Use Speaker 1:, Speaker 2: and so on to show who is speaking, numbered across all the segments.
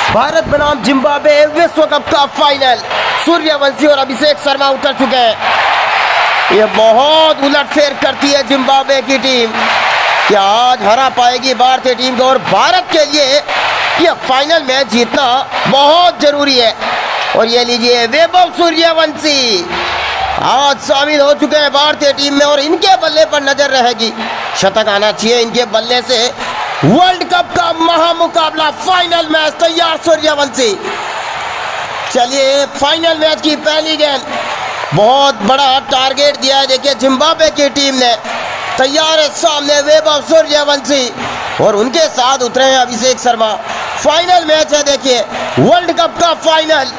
Speaker 1: भारत बनाम जिम्बाब्वे विश्व कप का फाइनल। सूर्यवंशी और अभिषेक शर्मा उतर चुके हैं। ये बहुत उलटफेर करती है जिम्बाब्वे की टीम। क्या आज हरा पाएगी भारतीय टीम को? और भारत के लिए ये फाइनल मैच जीतना बहुत जरूरी है। और ये लीजिए वैभव सूर्यवंशी आज शामिल हो चुके हैं भारतीय टीम में और इनके बल्ले पर नजर रहेगी। शतक आना चाहिए इनके बल्ले से। वर्ल्ड कप का महामुकाबला फाइनल मैच तैयार सूर्यवंशी। चलिए फाइनल मैच की पहली गेंद, बहुत बड़ा टारगेट दिया है। देखिए जिम्बाब्वे की टीम ने, तैयार है सामने वैभव सूर्यवंशी और उनके साथ उतरे हैं अभिषेक शर्मा। फाइनल मैच है, देखिए वर्ल्ड कप का फाइनल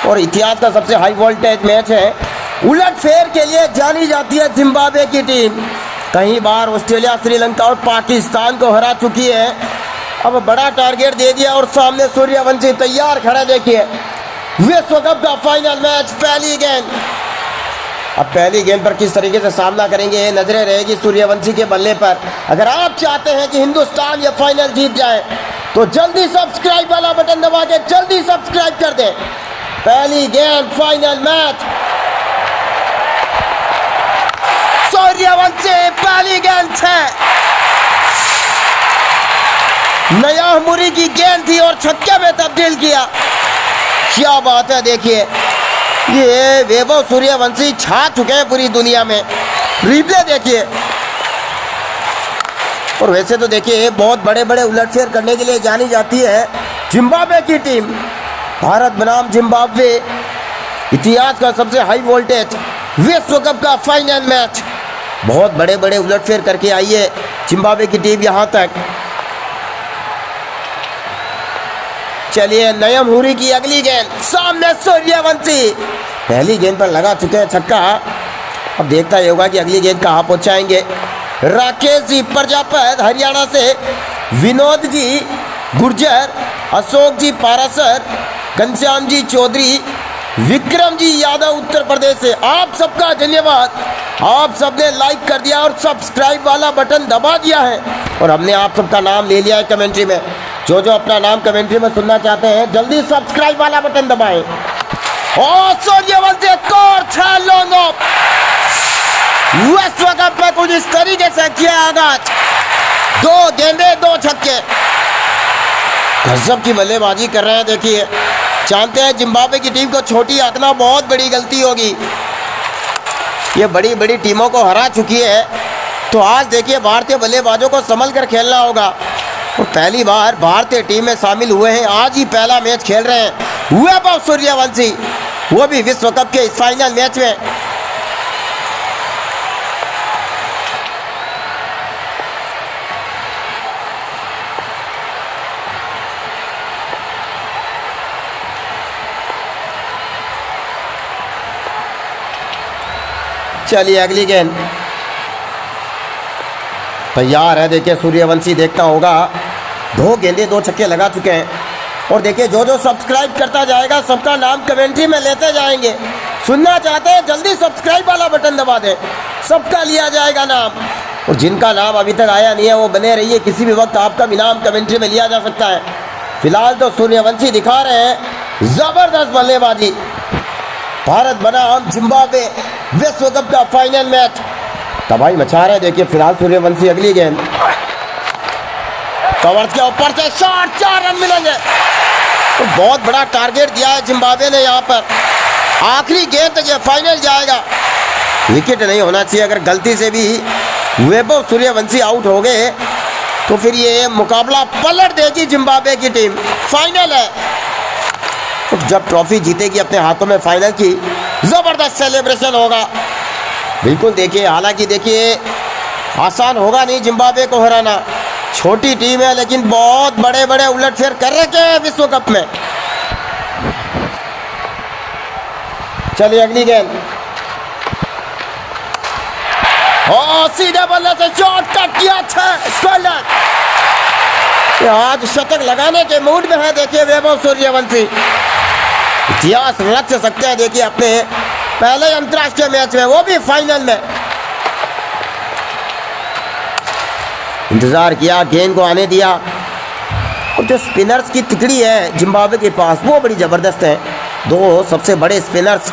Speaker 1: और इतिहास का सबसे हाई वोल्टेज मैच है। उलटफेर के लिए जानी जाती है जिम्बाब्वे की टीम। कई बार ऑस्ट्रेलिया, श्रीलंका और पाकिस्तान को हरा चुकी है। अब बड़ा टारगेट दे दिया और सामने सूर्यवंशी तैयार खड़ा। देखिए विश्व कप का फाइनल मैच, पहली गेंद। अब पहली गेंद पर किस तरीके से सामना करेंगे, नजरें रहेगी सूर्यवंशी के बल्ले पर। अगर आप चाहते हैं कि हिंदुस्तान ये फाइनल जीत जाए तो जल्दी सब्सक्राइब वाला बटन दबा के जल्दी सब्सक्राइब कर दें। पहली गेंद, फाइनल मैच। सूर्यवंशी पहली गेंद 6। नया मुरी की गेंद थी और छक्के में तब्दील किया। क्या बात है, देखिए ये वैभव सूर्यवंशी छा चुके हैं पूरी दुनिया में। रिप्ले देखिए। और वैसे तो देखिए बहुत बड़े बड़े उलटफेर करने के लिए जानी जाती है जिम्बाब्वे की टीम। भारत बनाम जिम्बाब्वे, इतिहास का सबसे हाई वोल्टेज विश्व कप का फाइनल मैच। बहुत बड़े बड़े उलटफेर करके आई है जिम्बाब्वे की टीम यहां तक। चलिए नयम हुरी की अगली गेंद, सामने सूर्यवंशी। पहली गेंद पर लगा चुके हैं छक्का। अब देखता ही होगा कि अगली गेंद कहां पहुंचाएंगे। राकेश जी प्रजापत हरियाणा से, विनोद जी गुर्जर, अशोक जी पारासर, घनश्याम जी चौधरी, विक्रम जी यादव उत्तर प्रदेश से, आप सबका धन्यवाद। आप सबने लाइक कर दिया और सब्सक्राइब वाला बटन दबा दिया है और हमने आप सबका नाम ले लिया है कमेंट्री में। जो जो अपना नाम कमेंट्री में सुनना चाहते हैं जल्दी सब्सक्राइब वाला बटन दबाएं। और सूर्यवंशी और 6 लॉन्ग ऑफ। विश्व कप में कुछ इस तरीके से किया आगाज। 2 गेंदे 2 छक्के, गजब की बल्लेबाजी कर रहे हैं। देखिए जानते हैं जिम्बाब्वे की टीम को छोटी आंकना बहुत बड़ी गलती होगी। ये बड़ी बड़ी टीमों को हरा चुकी है, तो आज देखिए भारतीय बल्लेबाजों को संभल कर खेलना होगा। और पहली बार भारतीय टीम में शामिल हुए हैं, आज ही पहला मैच खेल रहे हैं वैभव सूर्यवंशी, वो भी विश्व कप के इस फाइनल मैच में। चलिए अगली गेंद, तैयार है। देखिए सूर्यवंशी देखता होगा। 2 गेंदे 2 छक्के लगा चुके हैं। और देखिए जो जो सब्सक्राइब करता जाएगा सबका नाम कमेंट्री में लेते जाएंगे। सुनना चाहते हैं जल्दी सब्सक्राइब वाला बटन दबा दें, सबका लिया जाएगा नाम। और जिनका नाम अभी तक आया नहीं है वो बने रहिए, किसी भी वक्त आपका भी नाम कमेंट्री में लिया जा सकता है। फिलहाल तो सूर्यवंशी दिखा रहे हैं जबरदस्त बल्लेबाजी। भारत बनाम जिम्बाब्वे विश्व कप का फाइनल मैच तबाही मचा रहे हैं। देखिए फिलहाल सूर्यवंशी अगली गेंद, कवर के ऊपर से शॉट, 4 रन मिलेंगे। तो बहुत बड़ा टारगेट दिया है जिम्बाब्वे ने यहाँ पर। आखिरी गेंद तक ये फाइनल जाएगा। विकेट नहीं होना चाहिए। अगर गलती से भी वैभव सूर्यवंशी आउट हो गए तो फिर ये मुकाबला पलट देगी जिम्बाब्वे की टीम। फाइनल है, तो जब ट्रॉफी जीतेगी अपने हाथों में फाइनल की, जबरदस्त सेलिब्रेशन होगा। बिल्कुल देखिए, हालांकि देखिए आसान होगा नहीं जिम्बाब्वे को हराना। छोटी टीम है लेकिन बहुत बड़े बड़े उलटफेर कर रखे हैं विश्व कप में। चलिए अगली गेंद, और सीधे बल्ले से शॉट कट किया। 6 स्क्वायर। आज शतक लगाने के मूड में है देखिए वैभव सूर्यवंशी। इतिहास रच सकते हैं देखिए अपने पहले अंतर्राष्ट्रीय मैच में, वो भी फाइनल में। इंतजार किया, गेंद को आने दिया। और जो स्पिनर्स की तिकड़ी है जिम्बाब्वे के पास वो बड़ी ज़बरदस्त है। दो सबसे बड़े स्पिनर्स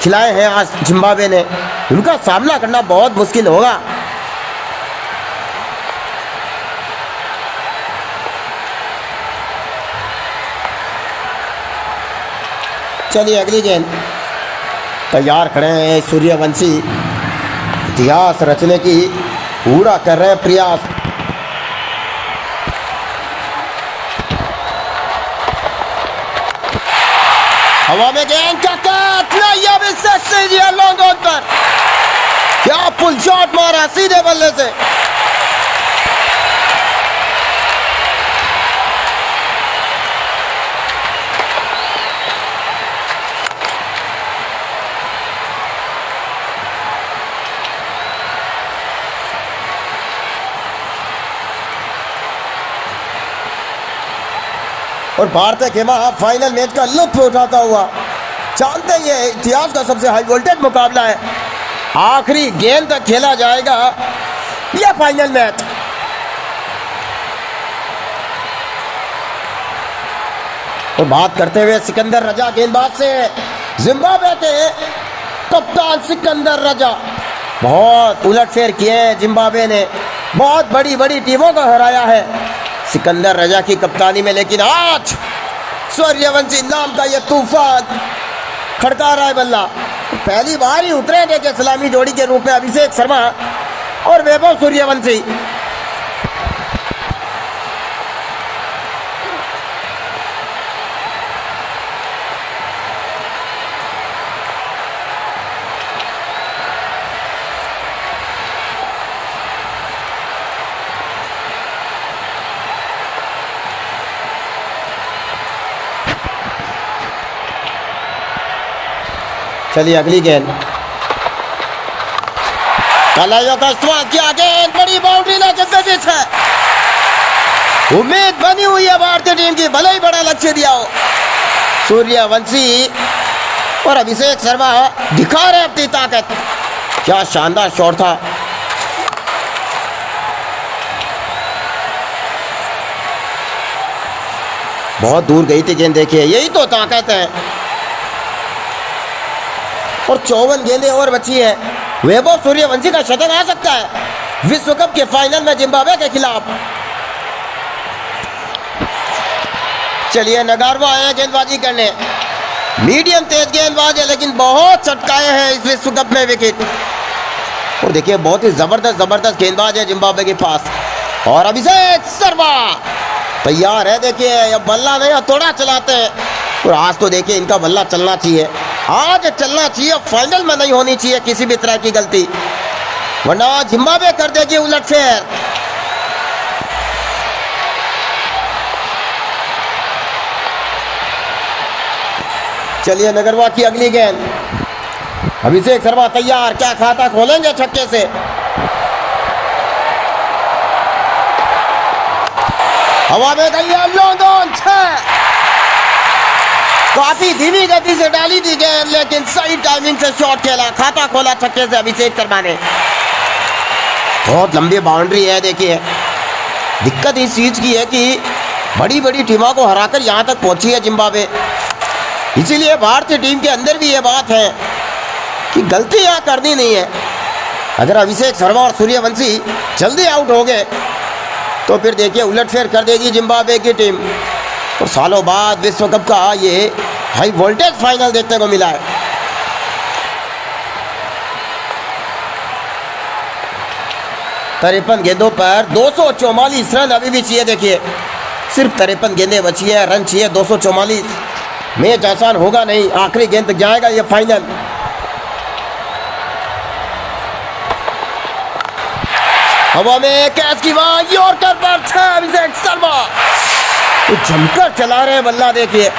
Speaker 1: खिलाए हैं आज जिम्बाब्वे ने, उनका सामना करना बहुत मुश्किल होगा। चलिए अगली गेंद। तैयार खड़े हैं सूर्यवंशी, इतिहास रचने की पूरा कर रहे हैं प्रयास। हवा में गेंद का कट नहीं, अभी सच नहीं दिया लॉन्ग ऑन पर, क्या पुल शॉट मारा सीधे बल्ले से। और भारतीय खेमा फाइनल मैच का लुत्फ उठाता हुआ, जानते हैं ये इतिहास का सबसे हाई वोल्टेज मुकाबला है, आखिरी गेंद तक खेला जाएगा यह फाइनल मैच। और बात करते हुए सिकंदर रजा गेंदबाज से, जिम्बाब्वे के कप्तान सिकंदर रजा, बहुत उलटफेर किए हैं जिम्बाब्वे ने, बहुत बड़ी बड़ी टीमों को हराया है सिकंदर रजा की कप्तानी में। लेकिन आज सूर्यवंशी नाम का यह तूफान खड़का रहा है बल्ला। पहली बार ही उतरे थे सलामी जोड़ी के रूप में अभिषेक शर्मा और वैभव सूर्यवंशी। चलिए अगली गेंद, कलाइयों का इस्तेमाल किया, गेंद बड़ी बाउंड्री लेकर पिच है। उम्मीद बनी हुई है भारतीय टीम की, भले ही बड़ा लक्ष्य दिया हो। सूर्यवंशी और अभिषेक शर्मा दिखा रहे अपनी ताकत, क्या शानदार शॉट था। बहुत दूर गई थी गेंद, देखिए यही तो ताकत है। और 54 गेंदें और बची है, वैभव सूर्यवंशी का शतक आ सकता है विश्व कप के फाइनल में जिम्बाब्वे के खिलाफ। चलिए नगारवा आए गेंदबाजी करने, मीडियम तेज गेंदबाज है लेकिन बहुत चटकाए हैं इस विश्व कप में विकेट। और देखिए बहुत ही जबरदस्त गेंदबाज है जिम्बाब्वे के पास। और अभिषेक शर्मा तैयार है, देखिए अब बल्ला नहीं थोड़ा चलाते हैं। और आज तो देखिए इनका बल्ला चलना चाहिए, आज चलना चाहिए, फाइनल में नहीं होनी चाहिए किसी भी तरह की गलती, वरना जिम्बाब्वे कर देगी उलटफेर। चलिए नगरवा की अगली गेंद, अभिषेक शर्मा तैयार, क्या खाता खोलेंगे छक्के से। हवा में गई लॉन्ग ऑन, काफी धीमी गति से डाली थी गेंद लेकिन सही टाइमिंग से शॉट खेला, खाता खोला छक्के से अभिषेक शर्मा ने। बहुत लंबी बाउंड्री है, देखिए दिक्कत इस चीज की है कि बड़ी बड़ी टीमों को हराकर यहां तक पहुंची है जिम्बाब्वे, इसीलिए भारतीय टीम के अंदर भी ये बात है कि गलती यहां करनी नहीं है। अगर अभिषेक शर्मा और सूर्यवंशी जल्दी आउट हो गए तो फिर देखिए उलटफेर कर देगी जिम्बाब्वे की टीम। और सालों बाद विश्व कप का ये हाई वोल्टेज फाइनल देखने को मिला है। तिरपन गेंदों पर 244 रन अभी भी चाहिए, देखिए सिर्फ 53 गेंदें बची है, रन चाहिए 244। मैच आसान होगा नहीं, आखिरी गेंद तक जाएगा ये फाइनल। हवा में कैच की बात, यॉर्कर पर 6 अभिषेक शर्मा तो जमकर चला रहे हैं बल्ला, देखिए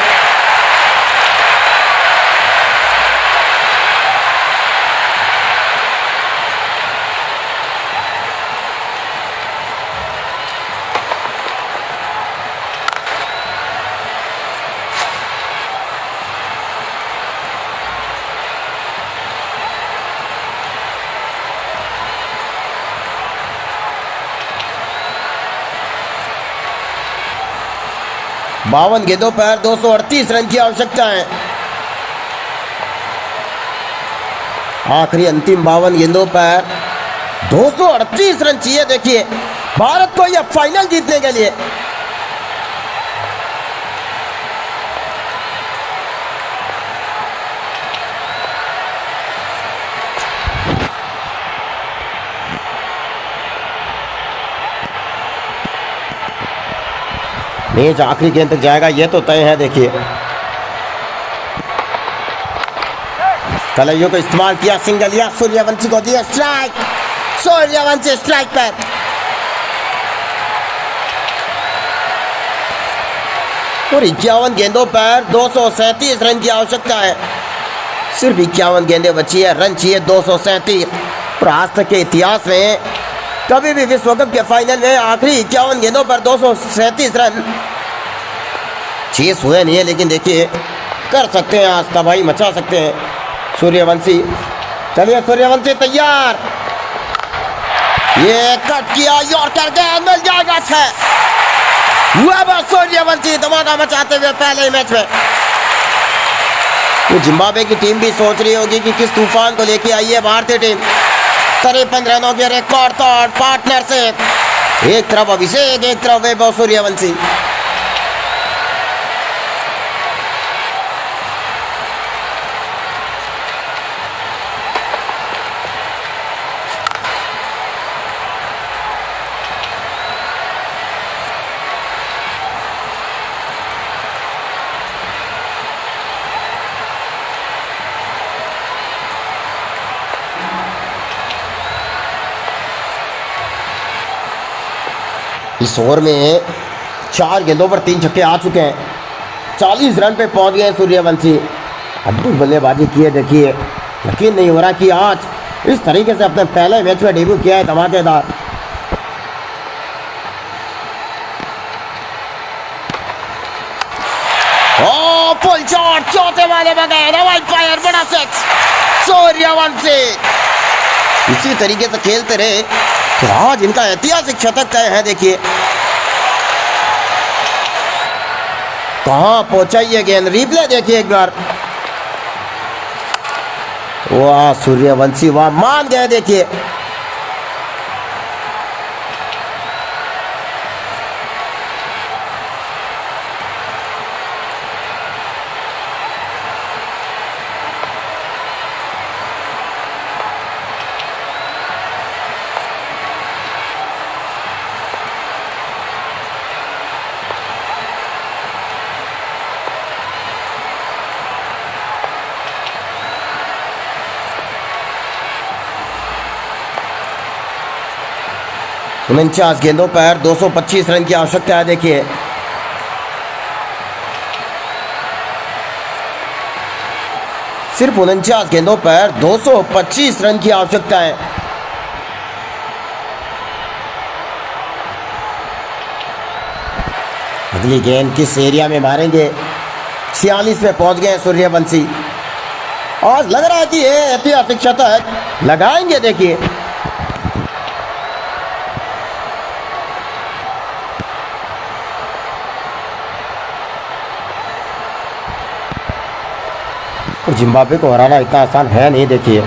Speaker 1: 52 गेंदों पर 238 रन की आवश्यकता है। आखिरी अंतिम 52 गेंदों पर 238 रन चाहिए। देखिए भारत को यह फाइनल जीतने के लिए। मैच आखिरी गेंद तक जाएगा यह तो तय है। देखिए कलइयों को इस्तेमाल किया, सिंगल लिया, सूर्यवंशी को दिया स्ट्राइक। सूर्यवंशी स्ट्राइक पर। और 51 गेंदों पर 237 रन की आवश्यकता है। सिर्फ 51 गेंदें बची है, रन चाहिए 237। और आज तक के इतिहास में कभी भी विश्व कप के फाइनल में आखिरी 51 गेंदों पर 237 रन चेस हुए नहीं है, लेकिन देखिए कर सकते हैं, आज तबाही मचा सकते हैं सूर्यवंशी। चलिए सूर्यवंशी तैयार, ये कट किया, यॉर्कर गेंद मिल जाएगा 6। बस सूर्यवंशी धमाका मचाते हुए पहले मैच में। तो जिम्बाब्वे की टीम भी सोच रही होगी कि किस तूफान को लेके आई है भारतीय टीम। 53 रनों के रिकॉर्ड तोड़ पार्टनरशिप। एक तरफ अभिषेक, एक तरफ वैभव सूर्यवंशी। इस ओवर में 4 गेंदों पर 3 छक्के आ चुके हैं। 40 रन पे पहुंच गए सूर्यवंशी। अद्भुत बल्लेबाजी की है। देखिए यकीन नहीं हो रहा कि आज इस तरीके से अपने पहले मैच में डेब्यू किया है धमाकेदार। फुल शॉट, चौथे वाले बगैर वाइड फायर, बड़ा सिक्स सूर्यवंशी। इसी तरीके से खेलते रहे तो आज इनका ऐतिहासिक शतक तय है। देखिए कहां पहुंचा ये गेंद, रिप्ले देखिए एक बार। वाह सूर्यवंशी, वाह, मान गए। देखिए उनचास गेंदों पर 225 रन की आवश्यकता है। देखिए सिर्फ 49 गेंदों पर 225 रन की आवश्यकता है। अगली गेंद किस एरिया में मारेंगे? 46 में पहुंच गए सूर्यवंशी। आज लग रहा है कि ये ऐतिहासिक शतक लगाएंगे। देखिए जिम्बाब्वे को हराना इतना आसान है नहीं। देखिए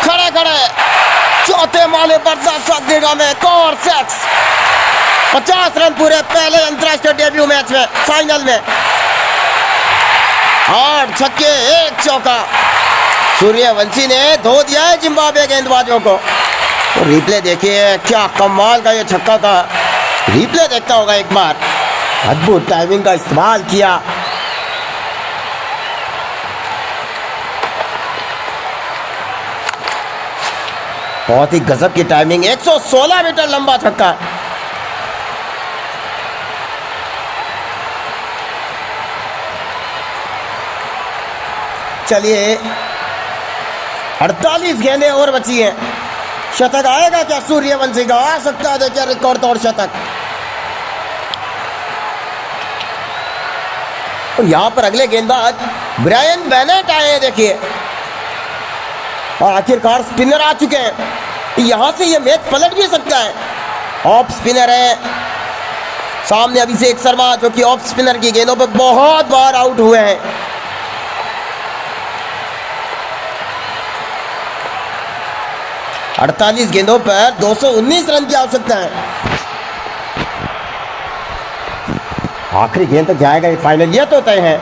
Speaker 1: खड़े खड़े चौथे माले पर 10 गेंदों में एक और सिक्स। 50 रन पूरे पहले अंतर्राष्ट्रीय डेब्यू मैच में, फाइनल में। 8 छक्के 1 चौका। सूर्यवंशी ने धो दिया है जिम्बाब्वे गेंदबाजों को। तो रिप्ले देखिए, क्या कमाल का ये छक्का था। रिप्ले देखता होगा एक बार। अद्भुत टाइमिंग का इस्तेमाल किया। बहुत ही गजब की टाइमिंग। 116 मीटर लंबा छक्का। चलिए 48 गेंदें और बची हैं। शतक आएगा क्या सूर्यवंशी का? आ सकता है। देखिए रिकॉर्ड तोड़ शतक। और यहां पर अगले गेंदबाज ब्रायन बेनेट आए हैं। देखिए और आखिरकार स्पिनर आ चुके हैं। यहां से ये मैच पलट भी सकता है। ऑफ स्पिनर है सामने अभिषेक शर्मा, जो कि ऑफ स्पिनर की गेंदों पे बहुत बार आउट हुए हैं। अड़तालीस गेंदों पर 219 रन की आवश्यकता है। आखिरी गेंद तक जाएगा ये फाइनल, ये तो तय है।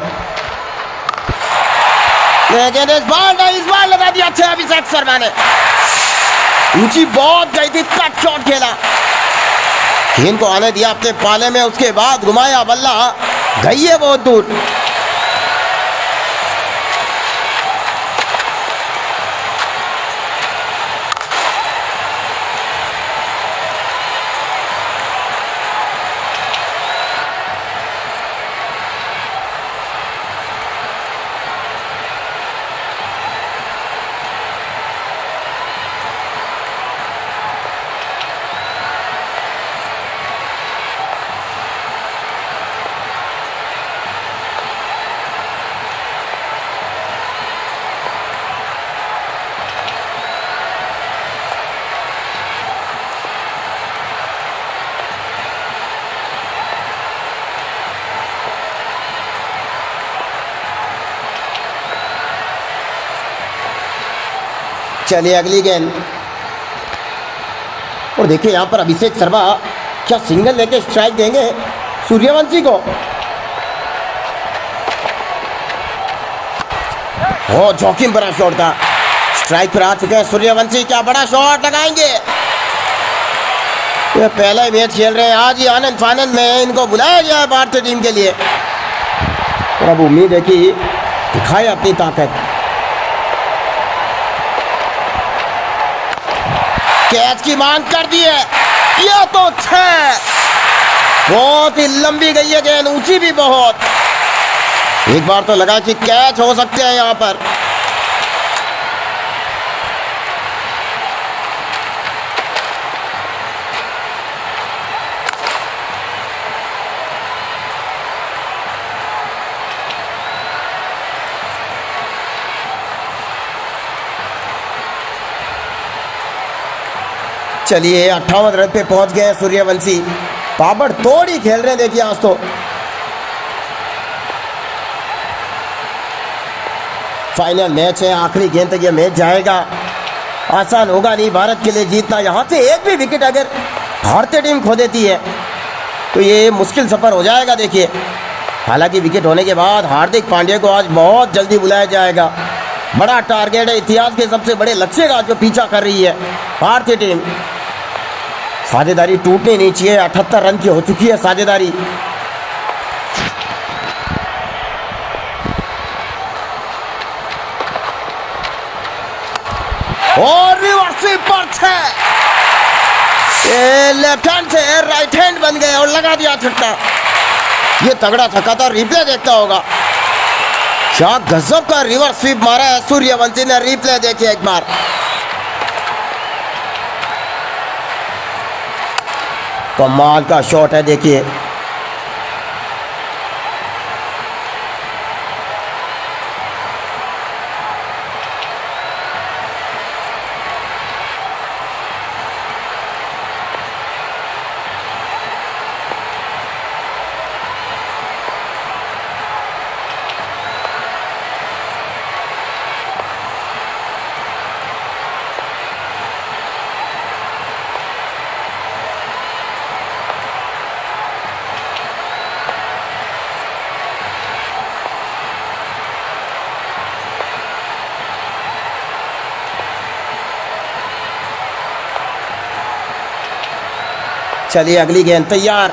Speaker 1: लेकिन इस बार लगा दिया अच्छा अभिषेक शर्मा ने, ऊंची बहुत गई थी, कट शॉट खेला, गेंद को आने दिया अपने पाले में, उसके बाद घुमाया बल्ला, गई है बहुत दूर। चलिए अगली गेंद, और देखिए यहां पर अभिषेक शर्मा क्या सिंगल लेके स्ट्राइक देंगे सूर्यवंशी को। ओ जोखिम भरा शॉट था, स्ट्राइक पर आ चुके हैं सूर्यवंशी, क्या बड़ा शॉट लगाएंगे। ये पहला ही मैच खेल रहे हैं, आज ही आनंद फानंद में इनको बुलाया गया है भारतीय टीम के लिए, और अब उम्मीद है कि दिखाए अपनी ताकत। कैच की मांग कर दी है, यह तो छह, बहुत ही लंबी गई है गेंद, ऊंची भी बहुत। एक बार तो लगा कि कैच हो सकते हैं यहां पर। चलिए 58 रन पे पहुंच गए सूर्यवंशी, पाबड़ तोड़ ही खेल रहे हैं। देखिए आज तो फाइनल मैच है, आखिरी गेंद तक ये मैच जाएगा, आसान होगा नहीं भारत के लिए जीतना। यहां से एक भी विकेट अगर भारतीय टीम खो देती है तो ये मुश्किल सफर हो जाएगा। देखिए हालांकि विकेट होने के बाद हार्दिक पांड्या को आज बहुत जल्दी बुलाया जाएगा, बड़ा टारगेट है, इतिहास के सबसे बड़े लक्ष्य का जो पीछा कर रही है भारतीय टीम। साझेदारी टूटनी नहीं चाहिए, 78 रन की हो चुकी है साझेदारी। और रिवर्स पर छह, लेफ्ट हैंड से राइट हैंड बन गए और लगा दिया छक्का। ये तगड़ा छक्का था, रिप्ले देखता होगा, क्या गजब का रिवर्स स्वीप मारा है सूर्यवंशी ने। रिप्ले देखिए एक बार, कमाल का शॉट है। देखिए चलिए अगली गेंद तैयार,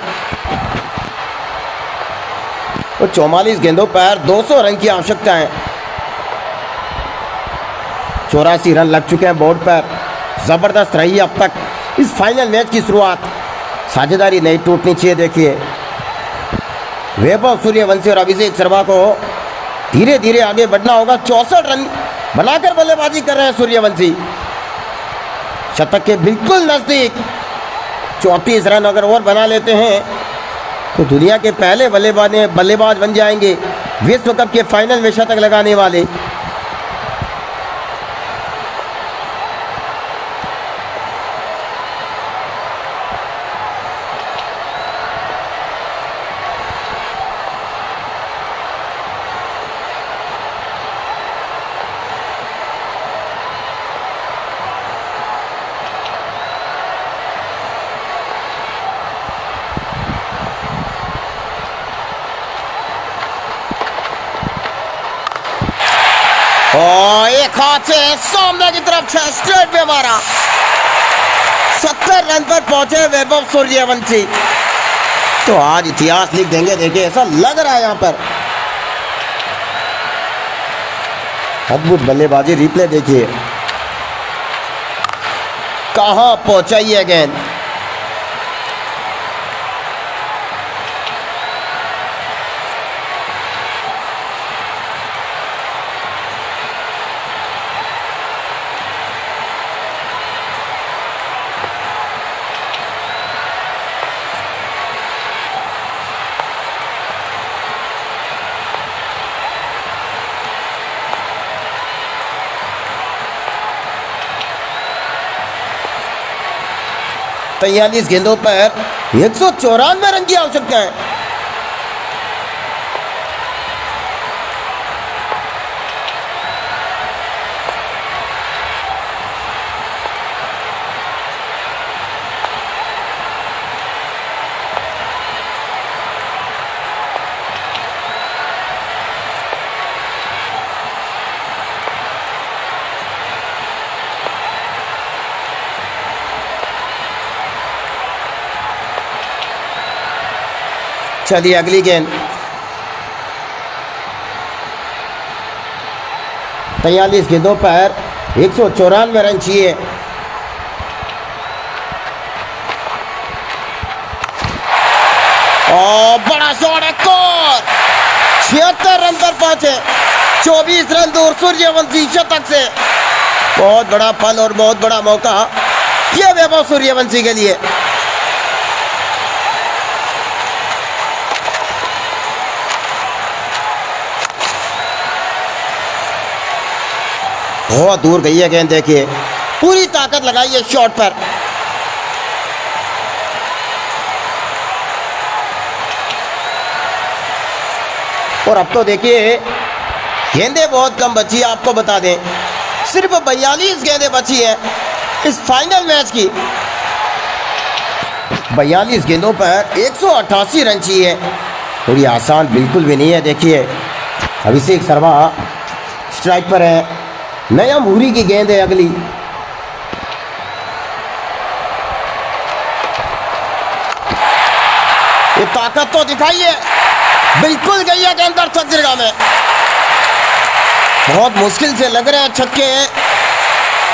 Speaker 1: और 44 गेंदों पर 200 रन की आवश्यकता है। 84 रन लग चुके हैं बोर्ड पर, जबरदस्त रही अब तक इस फाइनल मैच की शुरुआत। साझेदारी नहीं टूटनी चाहिए। देखिए वैभव सूर्यवंशी और अभिषेक शर्मा को धीरे धीरे आगे बढ़ना होगा। 64 रन बनाकर बल्लेबाजी कर रहे हैं सूर्यवंशी, शतक के बिल्कुल नजदीक। 34 रन अगर और बना लेते हैं तो दुनिया के पहले बल्लेबाज बन जाएंगे विश्व कप के फाइनल में शतक लगाने वाले। और एक हाथ से सामने की तरफ से स्ट्रेट पे मारा। 70 रन पर पहुंचे वैभव सूर्यवंशी। तो आज इतिहास लिख देंगे, देखिए ऐसा लग रहा है यहां पर। अद्भुत बल्लेबाजी, रिप्ले देखिए कहां पहुंचाई है गेंद। तैतालीस गेंदों पर 194 रन की आवश्यकता है। चलिए अगली गेंद। 43 गेंदों पर 194 रन चाहिए। और बड़ा शॉट है, 76 रन पर पहुंचे, 24 रन दूर सूर्यवंशी शतक से। बहुत बड़ा पल और बहुत बड़ा मौका यह वैभव सूर्यवंशी के लिए। बहुत दूर गई है गेंद, देखिए पूरी ताकत लगाई है शॉट पर। और अब तो देखिए गेंदें बहुत कम बची, आपको बता दें सिर्फ 42 गेंदें बची है इस फाइनल मैच की। 42 गेंदों पर 188 रन चाहिए। और ये आसान बिल्कुल भी नहीं है। देखिए अभिषेक शर्मा स्ट्राइक पर है, नया मुहरी की गेंद है अगली। ये ताकत तो दिखाइए, बिल्कुल गई है गेंद दर्शक दीर्घा में। बहुत मुश्किल से लग रहे हैं छक्के,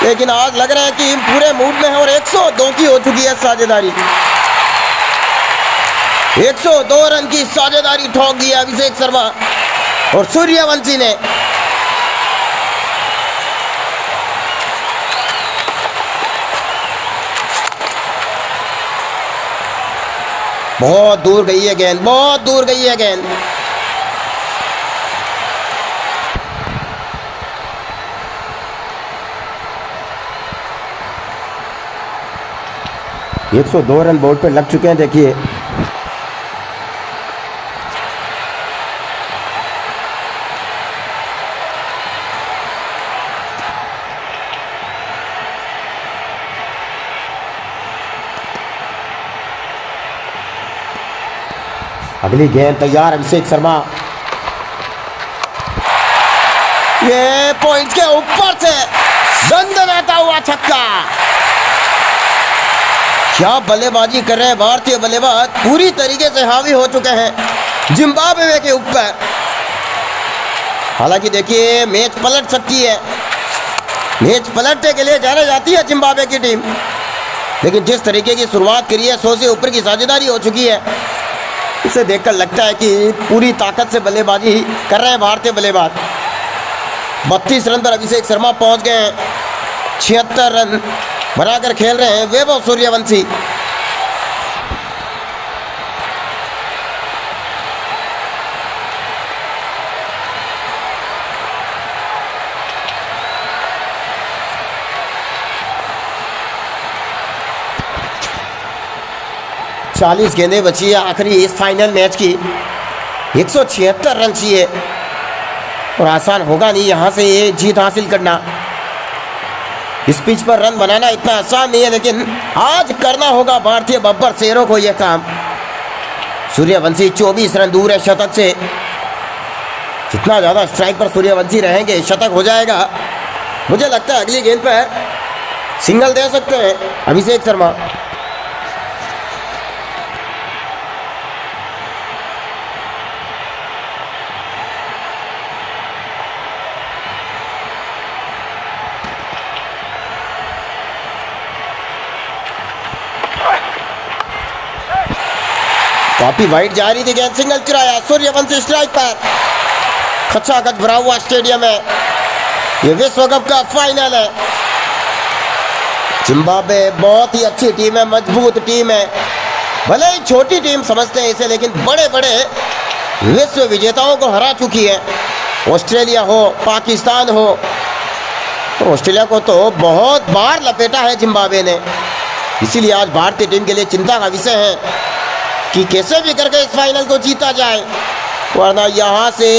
Speaker 1: लेकिन आज लग रहा है कि पूरे मूड में है। और 102 की हो चुकी है साझेदारी। 102 रन की साझेदारी ठोक दी है अभिषेक शर्मा और सूर्यवंशी ने। बहुत दूर गई है गेंद, बहुत दूर गई है गेंद। एक 102 रन बोर्ड पे लग चुके हैं। देखिए अगली गेंद तैयार अभिषेक शर्मा। ये पॉइंट के ऊपर से दंदनाता हुआ छक्का। क्या बल्लेबाजी कर रहे हैं भारतीय बल्लेबाज, पूरी तरीके से हावी हो चुके हैं जिम्बाब्वे के ऊपर। हालांकि देखिए मैच पलट सकती है, मैच पलटने के लिए जाने जाती है जिम्बाब्वे की टीम। लेकिन जिस तरीके की शुरुआत करी है, 100 से ऊपर की साझेदारी हो चुकी है, इसे देखकर लगता है कि पूरी ताकत से बल्लेबाजी कर रहे हैं भारतीय बल्लेबाज। 32 रन पर अभिषेक शर्मा पहुंच गए हैं। 76 रन बनाकर खेल रहे हैं वैभव सूर्यवंशी। चालीस गेंदें बची है आखिरी इस फाइनल मैच की। 176 रन चाहिए और आसान होगा नहीं यहाँ से ये जीत हासिल करना। इस पिच पर रन बनाना इतना आसान नहीं है, लेकिन आज करना होगा भारतीय बब्बर शेरों को यह काम। सूर्यवंशी 24 रन दूर है शतक से। जितना ज़्यादा स्ट्राइक पर सूर्यवंशी रहेंगे शतक हो जाएगा। मुझे लगता है अगली गेंद पर सिंगल दे सकते हैं अभिषेक शर्मा। काफी वाइड जा रही थी गेंद, सिंगल चुराया सूर्यवंशी स्ट्राइक पर। खचाखच भरा हुआ स्टेडियम है, ये विश्व कप का फाइनल है। जिम्बाब्वे बहुत ही अच्छी टीम है, मजबूत टीम है। भले ही छोटी टीम समझते हैं इसे, लेकिन बड़े बड़े विश्व विजेताओं को हरा चुकी है। ऑस्ट्रेलिया हो, पाकिस्तान हो, तो ऑस्ट्रेलिया को तो बहुत बार लपेटा है जिम्बाब्वे ने। इसीलिए आज भारतीय टीम के लिए चिंता का विषय है कि कैसे भी करके इस फाइनल को जीता जाए, वरना यहाँ से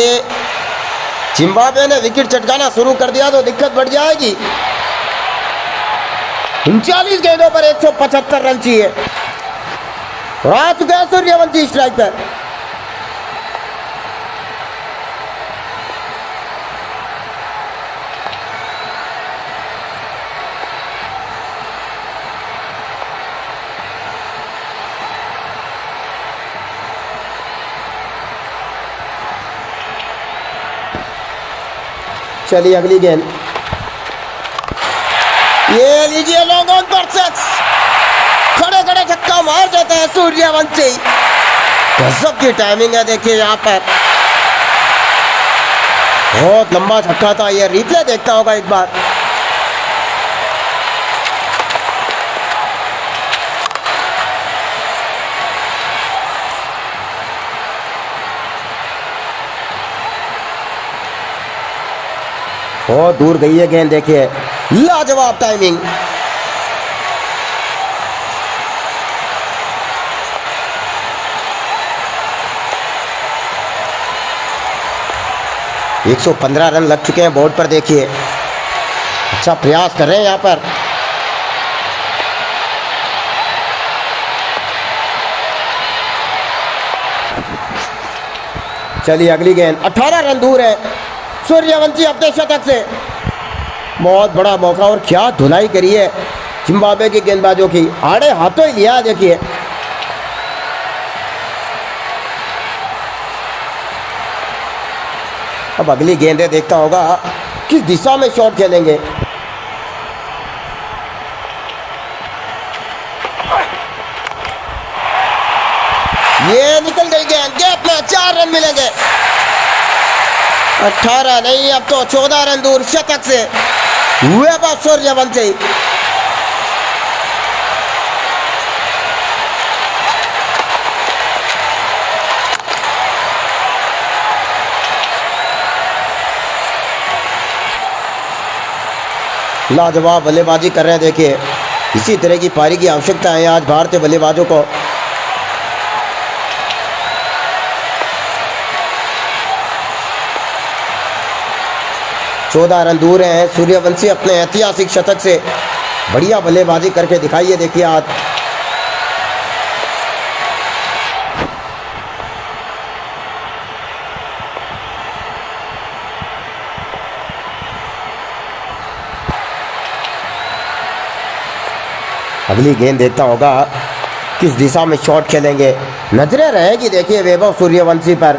Speaker 1: जिम्बाब्वे ने विकेट चटकाना शुरू कर दिया तो दिक्कत बढ़ जाएगी। 39 गेंदों पर 175 रन चाहिए और आ चुका है सूर्यवंशी स्ट्राइक पर। चलिए अगली गेंद, ये लीजिए लॉन्ग ऑन पर सिक्स। खड़े खड़े छक्का मार देता है सूर्यवंशी। गजब की टाइमिंग है, देखिए यहाँ पर बहुत लंबा छक्का था। ये रिप्ले देखता होगा एक बार। बहुत दूर गई है गेंद, देखिए लाजवाब टाइमिंग। एक 115 रन लग चुके हैं बोर्ड पर, देखिए अच्छा प्रयास कर रहे हैं यहाँ पर। चलिए अगली गेंद, 18 रन दूर है सूर्यवंशी अपने शतक से। बहुत बड़ा मौका और क्या धुलाई करी है जिम्बाब्वे की गेंदबाजों की, आड़े हाथों ही लिया। देखिए अब अगली गेंदें देखता होगा किस दिशा में शॉट खेलेंगे। ये निकल गई गेंद, गैप में 4 रन मिलेंगे। 18 नहीं, अब तो 14 रन दूर शतक से वैभव सूर्यवंशी। लाजवाब बल्लेबाजी कर रहे हैं, देखिए इसी तरह की पारी की आवश्यकता है आज भारतीय बल्लेबाजों को। चौदह रन दूर हैं सूर्यवंशी अपने ऐतिहासिक शतक से। बढ़िया बल्लेबाजी करके दिखाइए, देखिए आज। अगली गेंद देखता होगा किस दिशा में शॉट खेलेंगे। नजरें रहेगी देखिए वैभव सूर्यवंशी पर।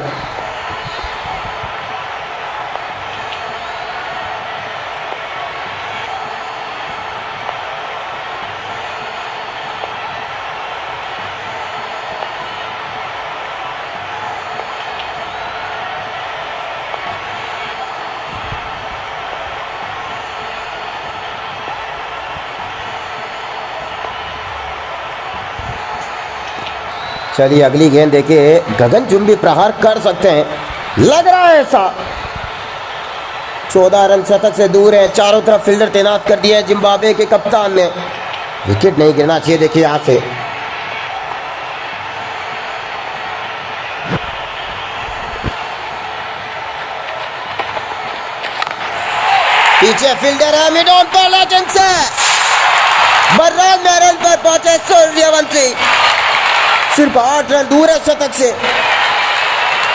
Speaker 1: चलिए अगली गेंद देखिए, गगनचुंबी प्रहार कर सकते हैं, लग रहा है ऐसा। 14 रन शतक से दूर है। चारों तरफ फील्डर तैनात कर दिए जिम्बाब्वे के कप्तान ने। विकेट नहीं गिरना चाहिए, देखिए यहां से। पीछे फील्डर है, मिड ऑन पर लेकिन से बर्रान में रन पर पहुंचे सूर्यवंशी। सिर्फ 8 रन दूर है शतक से।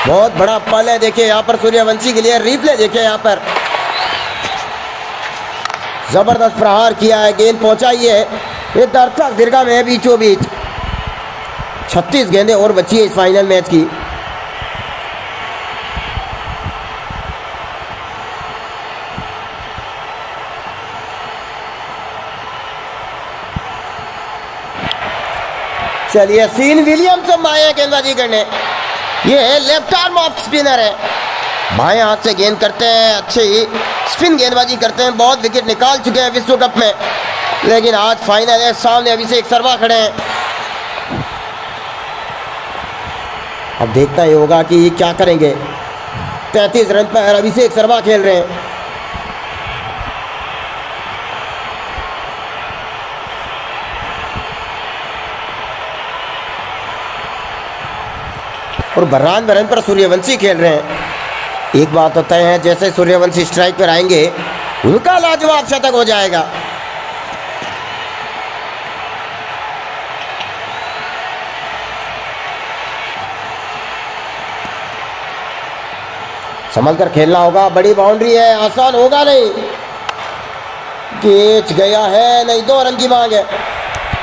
Speaker 1: बहुत बड़ा पल है, देखिए यहाँ पर सूर्यवंशी के लिए। रिप्ले देखिए यहाँ पर, जबरदस्त प्रहार किया है, गेंद पहुंचाई है, ये दर्शक दीर्घा में है बीचों बीच। 36 गेंदें और बची है इस फाइनल मैच की। चलिए सीन विलियम्स आए गेंदबाजी करने। ये लेफ्ट आर्म ऑफ स्पिनर है, बाएं हाथ से गेंद करते हैं, अच्छी स्पिन गेंदबाजी करते हैं, बहुत विकेट निकाल चुके हैं विश्व कप में, लेकिन आज फाइनल है। सामने अभिषेक शर्मा खड़े हैं। अब देखना ही होगा कि क्या करेंगे। 33 रन पर अभिषेक शर्मा खेल रहे हैं। और बर्रान रन पर सूर्यवंशी खेल रहे हैं। एक बात तो तय है, जैसे सूर्यवंशी स्ट्राइक पर आएंगे उनका लाजवाब शतक हो जाएगा। संभल कर खेलना होगा, बड़ी बाउंड्री है, आसान होगा नहीं। कैच गया है, नहीं 2 रन की मांग है,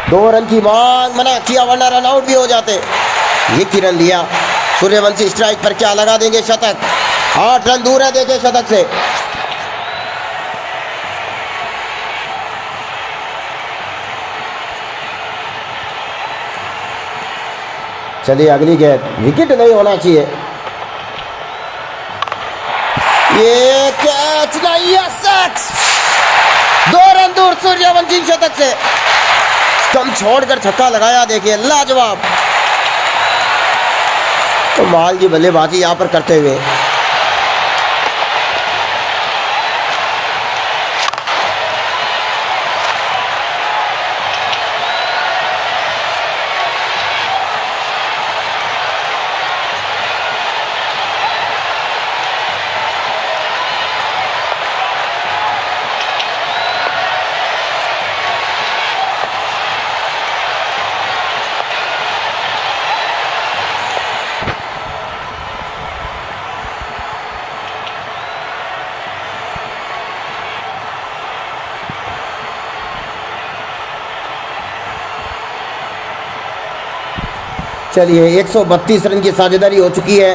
Speaker 1: 2 रन की मांग मना किया, वरना रन आउट भी हो जाते। एक ही रन लिया। सूर्यवंशी स्ट्राइक पर क्या लगा देंगे शतक। 8 रन दूर है देखे शतक से। चलिए अगली गेंद, विकेट नहीं होना चाहिए। ये कैच नहीं है, 2 रन दूर सूर्यवंशी शतक से। कम छोड़कर छक्का लगाया, देखिए लाजवाब। तो माल की बल्लेबाजी यहां पर करते हुए चलिए 132 रन की साझेदारी हो चुकी है।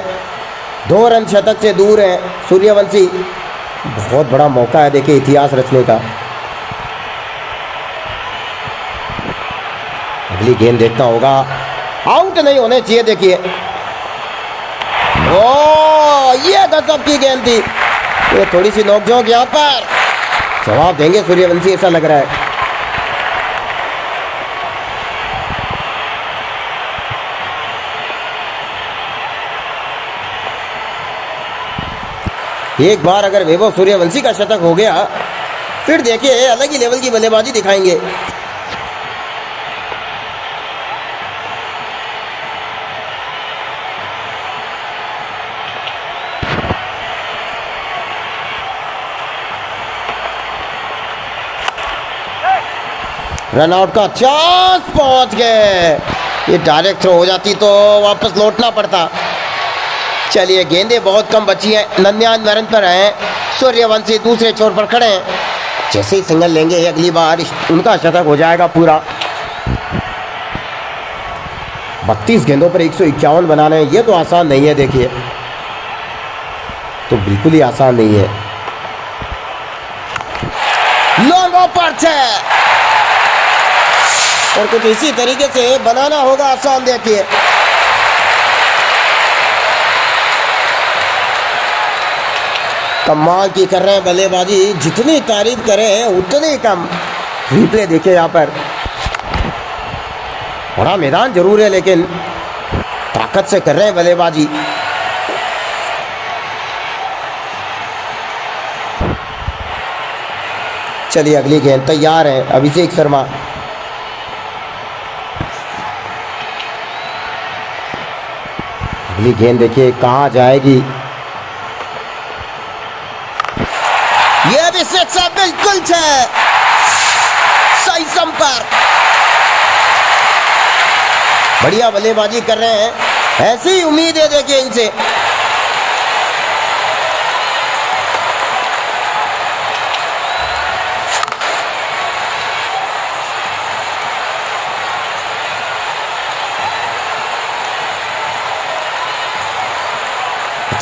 Speaker 1: 2 रन शतक से दूर है सूर्यवंशी। बहुत बड़ा मौका है देखिए इतिहास रचने का। अगली गेंद देखना होगा, आउट नहीं होने चाहिए। देखिए ओ ये गजब की गेंद थी। ये थोड़ी सी नोकझोंक, यहाँ पर जवाब देंगे सूर्यवंशी ऐसा लग रहा है। एक बार अगर वैभव सूर्यवंशी का शतक हो गया, फिर देखिए अलग ही लेवल की बल्लेबाजी दिखाएंगे। रनआउट का चांस, पहुंच गए। ये डायरेक्ट थ्रो हो जाती तो वापस लौटना पड़ता। चलिए गेंदें बहुत कम बची हैं, 99 रन पर हैं। सूर्यवंशी दूसरे छोर पर खड़े हैं। जैसे ही सिंगल लेंगे अगली बार उनका शतक हो जाएगा पूरा। 32 गेंदों पर 151 बनाने, ये तो आसान नहीं है। देखिए तो बिल्कुल ही आसान नहीं है। लॉन्ग ऑपर है और कुछ इसी तरीके से बनाना होगा आसान। देखिए कमाल की कर रहे हैं बल्लेबाजी, जितनी तारीफ करें उतनी कम। रिप्ले देखिए यहाँ पर, बड़ा मैदान जरूर है लेकिन ताकत से कर रहे हैं बल्लेबाजी। चलिए अगली गेंद, तैयार है अभिषेक शर्मा। अगली गेंद देखिए कहाँ जाएगी। ये अभिषेक से बिल्कुल सही संपर्क, बढ़िया बल्लेबाजी कर रहे हैं। ऐसी उम्मीद है देखिए इनसे।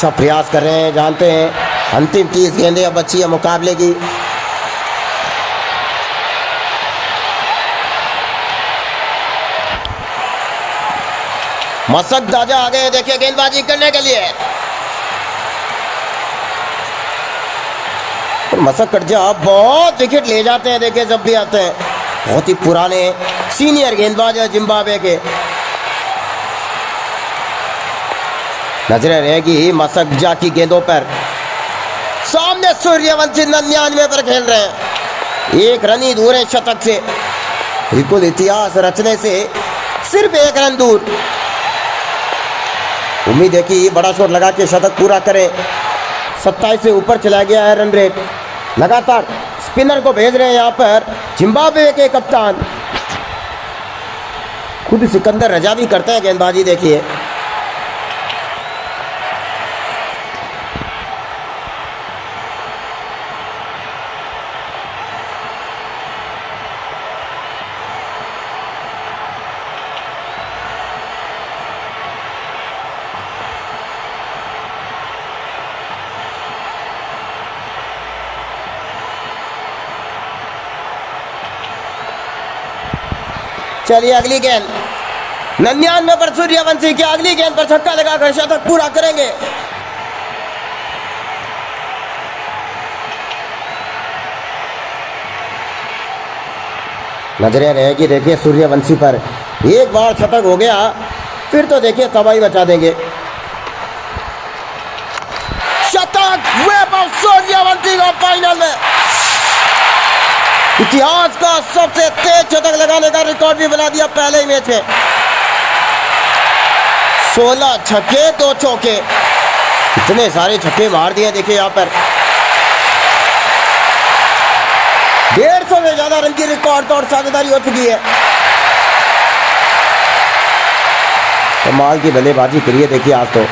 Speaker 1: अच्छा प्रयास कर रहे हैं, जानते हैं अंतिम 30 गेंदें अब बची है मुकाबले की। मसक दाजा आ गए देखिए गेंदबाजी करने के लिए। मसक कटजा बहुत विकेट ले जाते हैं देखिए जब भी आते हैं, बहुत ही पुराने सीनियर गेंदबाज है जिम्बाब्वे के। नजरें रहेगी मसकजा की गेंदों पर। सामने सूर्यवंशी 99 पर खेल रहे हैं, एक रन ही दूर है शतक से, बिल्कुल इतिहास रचने से सिर्फ एक रन दूर। उम्मीद है कि बड़ा शॉट लगा के शतक पूरा करें। 27 से ऊपर चला गया है रन रेट। लगातार स्पिनर को भेज रहे हैं यहाँ पर जिम्बाब्वे के कप्तान, खुद सिकंदर रजा भी करते हैं गेंदबाजी देखिए। चलिए अगली गेंद 99 पर सूर्यवंशी की अगली गेंद पर छक्का लगाकर शतक पूरा करेंगे। नजरें रहेगी देखिए सूर्यवंशी पर, एक बार शतक हो गया फिर तो देखिए तबाही बचा देंगे। शतक वैभव सूर्यवंशी का फाइनल में इतिहास का सबसे तेज शतक लगाने का रिकॉर्ड भी बना दिया पहले ही मैच में। 16 छक्के 2 चौके, इतने सारे छक्के मार दिए देखिए यहाँ पर। 150 से ज्यादा रन की रिकॉर्ड तोड़ साझेदारी हो चुकी है। कमाल की बल्लेबाजी करी है देखिए आज तो।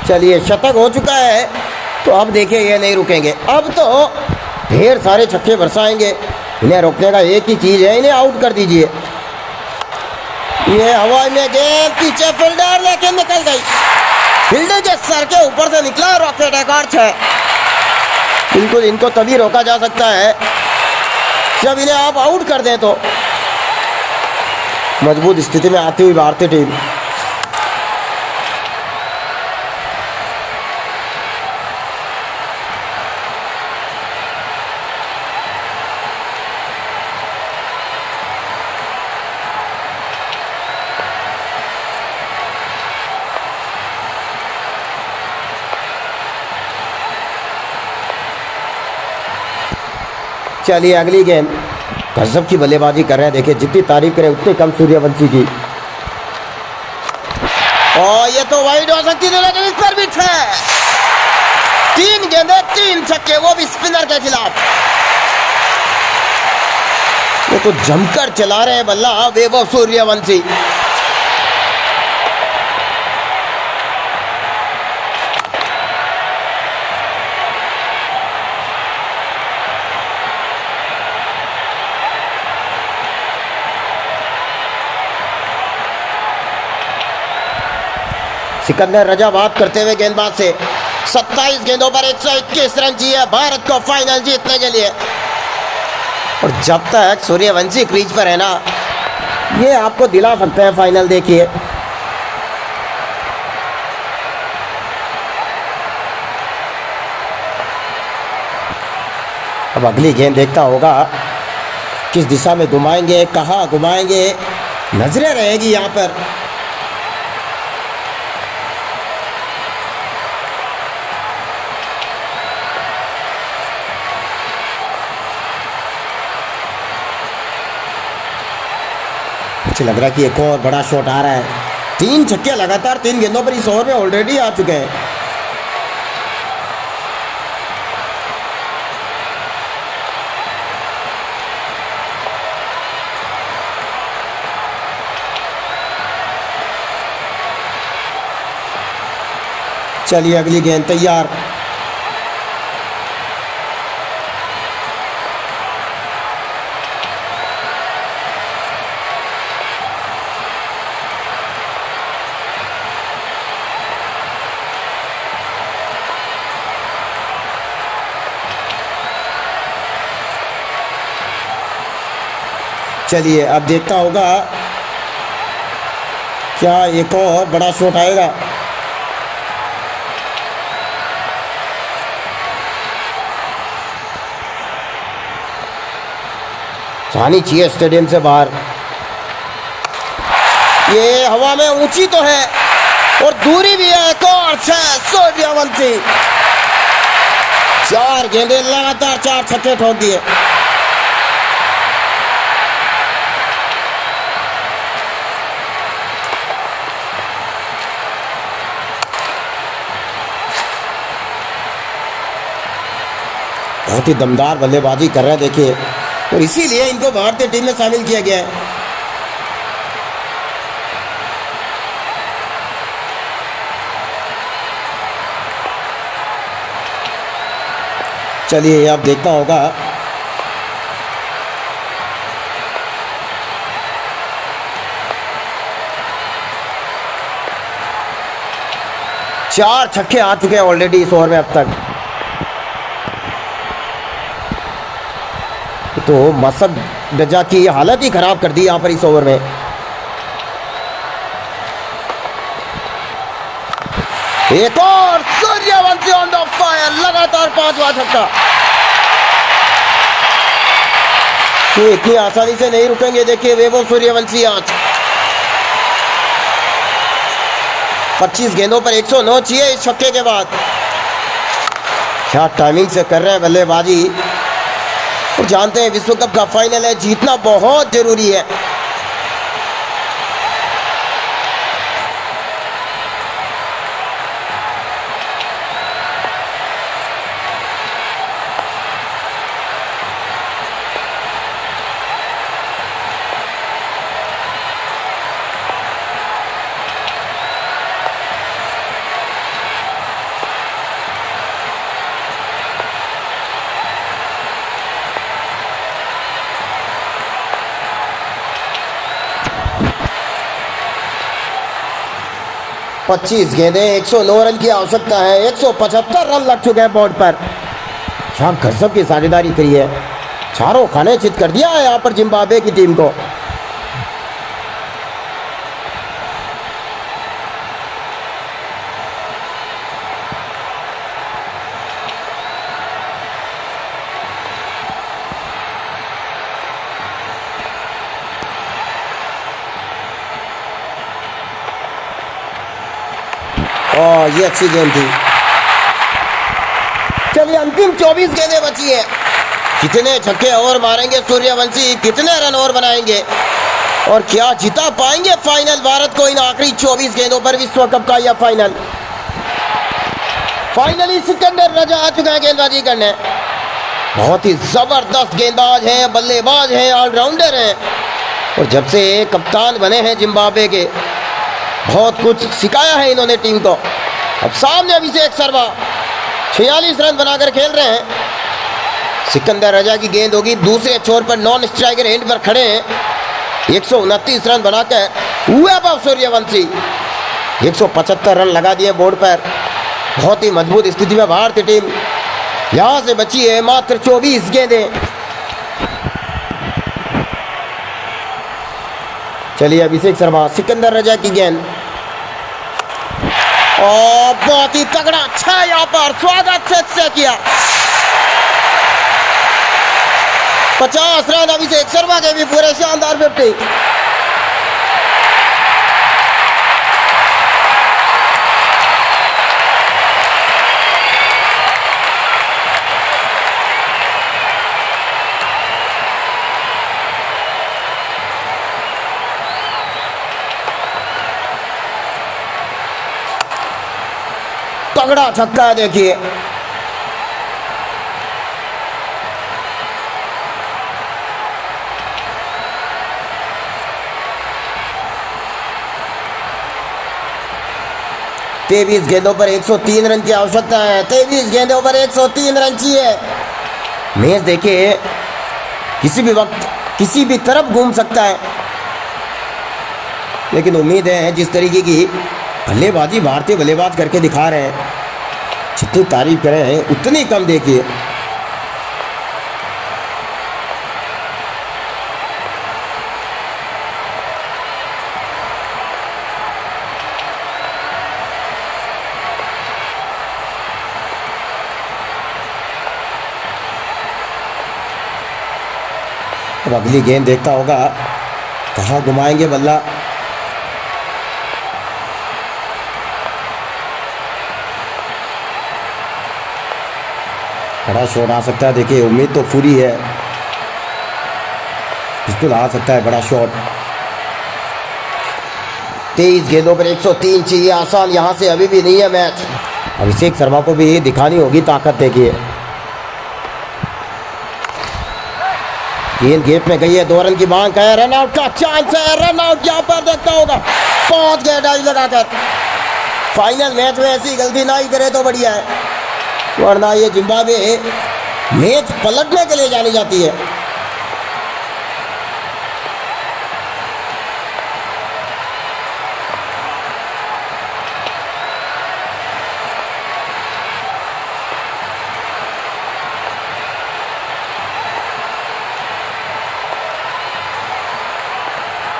Speaker 1: चलिए शतक हो चुका है तो अब देखिए ये नहीं रुकेंगे, अब तो ढेर सारे छक्के बरसाएंगे। इन्हें रोकने का एक ही चीज है, इन्हें आउट कर दीजिए। ये हवा में गेंद पीछे फील्डर लेके निकल गई, फील्डर के सर के ऊपर से निकला रॉकेट एकार्च है। बिल्कुल इनको तभी रोका जा सकता है जब इन्हें आप आउट कर दें तो। मजबूत स्थिति में आती हुई भारतीय टीम। चलिए अगली गेंद, गजब की बल्लेबाजी कर रहे हैं देखिए, जितनी तारीफ करें उतनी कम सूर्यवंशी की। और ये तो वाइड हो सकती थी लेकिन इस पर भी 3 गेंदें 3 छक्के, वो भी स्पिनर के खिलाफ। ये तो जमकर चला रहे हैं बल्ला वैभव सूर्यवंशी। सिकंदर रजा बात करते हुए गेंदबाज से 27 गेंदों पर 121 रन चाहिए भारत को फाइनल जीतने के लिए। और जब तक सूर्यवंशी क्रीज पर है ना, ये आपको दिला सकते हैं फाइनल। देखिए अब अगली गेंद देखता होगा किस दिशा में घुमाएंगे, कहाँ घुमाएंगे, नजरें रहेगी यहाँ पर। अच्छा लग रहा है कि एक और बड़ा शॉट आ रहा है। 3 छक्के लगातार 3 गेंदों पर इस ओवर में ऑलरेडी आ चुके हैं। चलिए अगली गेंद तैयार। चलिए अब देखता होगा क्या एक और बड़ा शॉट आएगा। जानी चाहिए स्टेडियम से बाहर। ये हवा में ऊंची तो है और दूरी भी है। एक और 6 सूर्यवंशी। 4 गेंदे लगातार 4 छक्के ठोक दिए। बहुत ही दमदार बल्लेबाजी कर रहे हैं देखिए, और इसीलिए इनको भारतीय टीम में शामिल किया गया है। चलिए अब देखना होगा चार छक्के आ चुके हैं ऑलरेडी इस ओवर में अब तक। तो मसद रजा की हालत ही खराब कर दी यहां पर इस ओवर में। एक और सूर्यवंशी ऑन द फायर, लगातार 5वां छक्का। तो इतनी आसानी से नहीं रुकेंगे देखिए वैभव सूर्यवंशी आज। 25 गेंदों पर 109 चाहिए इस छक्के के बाद। क्या टाइमिंग से कर रहे हैं बल्लेबाजी। और जानते हैं विश्व कप का फाइनल है, जीतना बहुत जरूरी है। पच्चीस गेंदे 109 रन की आवश्यकता है। 175 रन लग चुके हैं बोर्ड पर। क्या गजब की साझेदारी करी है, चारों खाने चित कर दिया है यहाँ पर जिम्बाब्वे की टीम को। ये अच्छी गेंद थी। चलिए अंतिम 24 गेंदें बची हैं। कितने छक्के और मारेंगे सूर्यवंशी, कितने रन और बनाएंगे, और क्या जिता पाएंगे फाइनल भारत को इन आखिरी 24 गेंदों पर विश्व कप का यह फाइनल। फाइनली सिकंदर रजा आ चुका है गेंदबाजी करने। बहुत ही जबरदस्त गेंदबाज हैं, बल्लेबाज हैं, ऑलराउंडर हैं, और जब से कप्तान बने हैं जिम्बाब्वे के बहुत कुछ सिखाया है इन्होंने टीम को। अब सामने अभिषेक शर्मा 46 रन बनाकर खेल रहे हैं। सिकंदर रजा की गेंद होगी, दूसरे छोर पर नॉन स्ट्राइकर एंड पर खड़े हैं। 129 रन बनाकर वैभव सूर्यवंशी 175 रन लगा दिए बोर्ड पर। बहुत ही मजबूत स्थिति में भारतीय टीम। यहां से बची है मात्र 24 गेंदें। चलिए अभिषेक शर्मा, सिकंदर रजा की गेंद, और बहुत ही तगड़ा अच्छा यहां पर स्वागत से किया। 50 रन अभिषेक शर्मा के भी पूरे शानदार 50। तगड़ा छक्का है देखिए। तेईस गेंदों पर 103 रन की आवश्यकता है। 23 गेंदों पर 103 रन चाहिए। मैच देखिए किसी भी वक्त किसी भी तरफ घूम सकता है, लेकिन उम्मीद है जिस तरीके की बल्लेबाजी भारतीय बल्लेबाज करके दिखा रहे हैं, जितनी तारीफ करें उतनी कम देखिए। अब अगली गेंद देखता होगा, कहाँ घुमाएंगे बल्ला। बड़ा शॉट आ सकता है देखिए, उम्मीद तो पूरी है, बिल्कुल आ सकता है बड़ा शॉट। 23 गेंदों पर 103 चाहिए, आसान यहां से अभी भी नहीं है मैच। अभिषेक शर्मा को भी दिखानी होगी ताकत देखिए। गेंद गेट में गई है, 2 रन की मांग है, रन आउट का चांस है, रन आउट यहां पर देखना होगा। 5 गए डाई लगाकर। फाइनल मैच में ऐसी गलती ना ही करे तो बढ़िया है, वरना ये जिम्बाब्वे मैच पलटने के लिए जानी जाती है।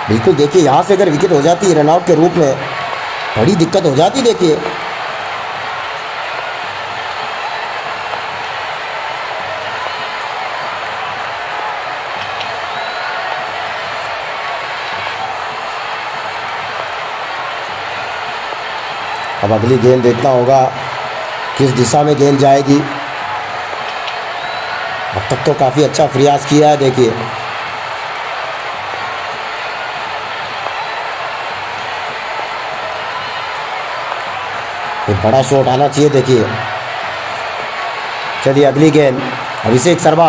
Speaker 1: बिल्कुल देखिए, यहां से अगर विकेट हो जाती है रनआउट के रूप में, बड़ी दिक्कत हो जाती देखिए। अब अगली गेंद देखना होगा किस दिशा में गेंद जाएगी। अब तक तो काफी अच्छा प्रयास किया है देखिए। एक बड़ा शॉट आना चाहिए देखिए। चलिए अगली गेंद, अभिषेक शर्मा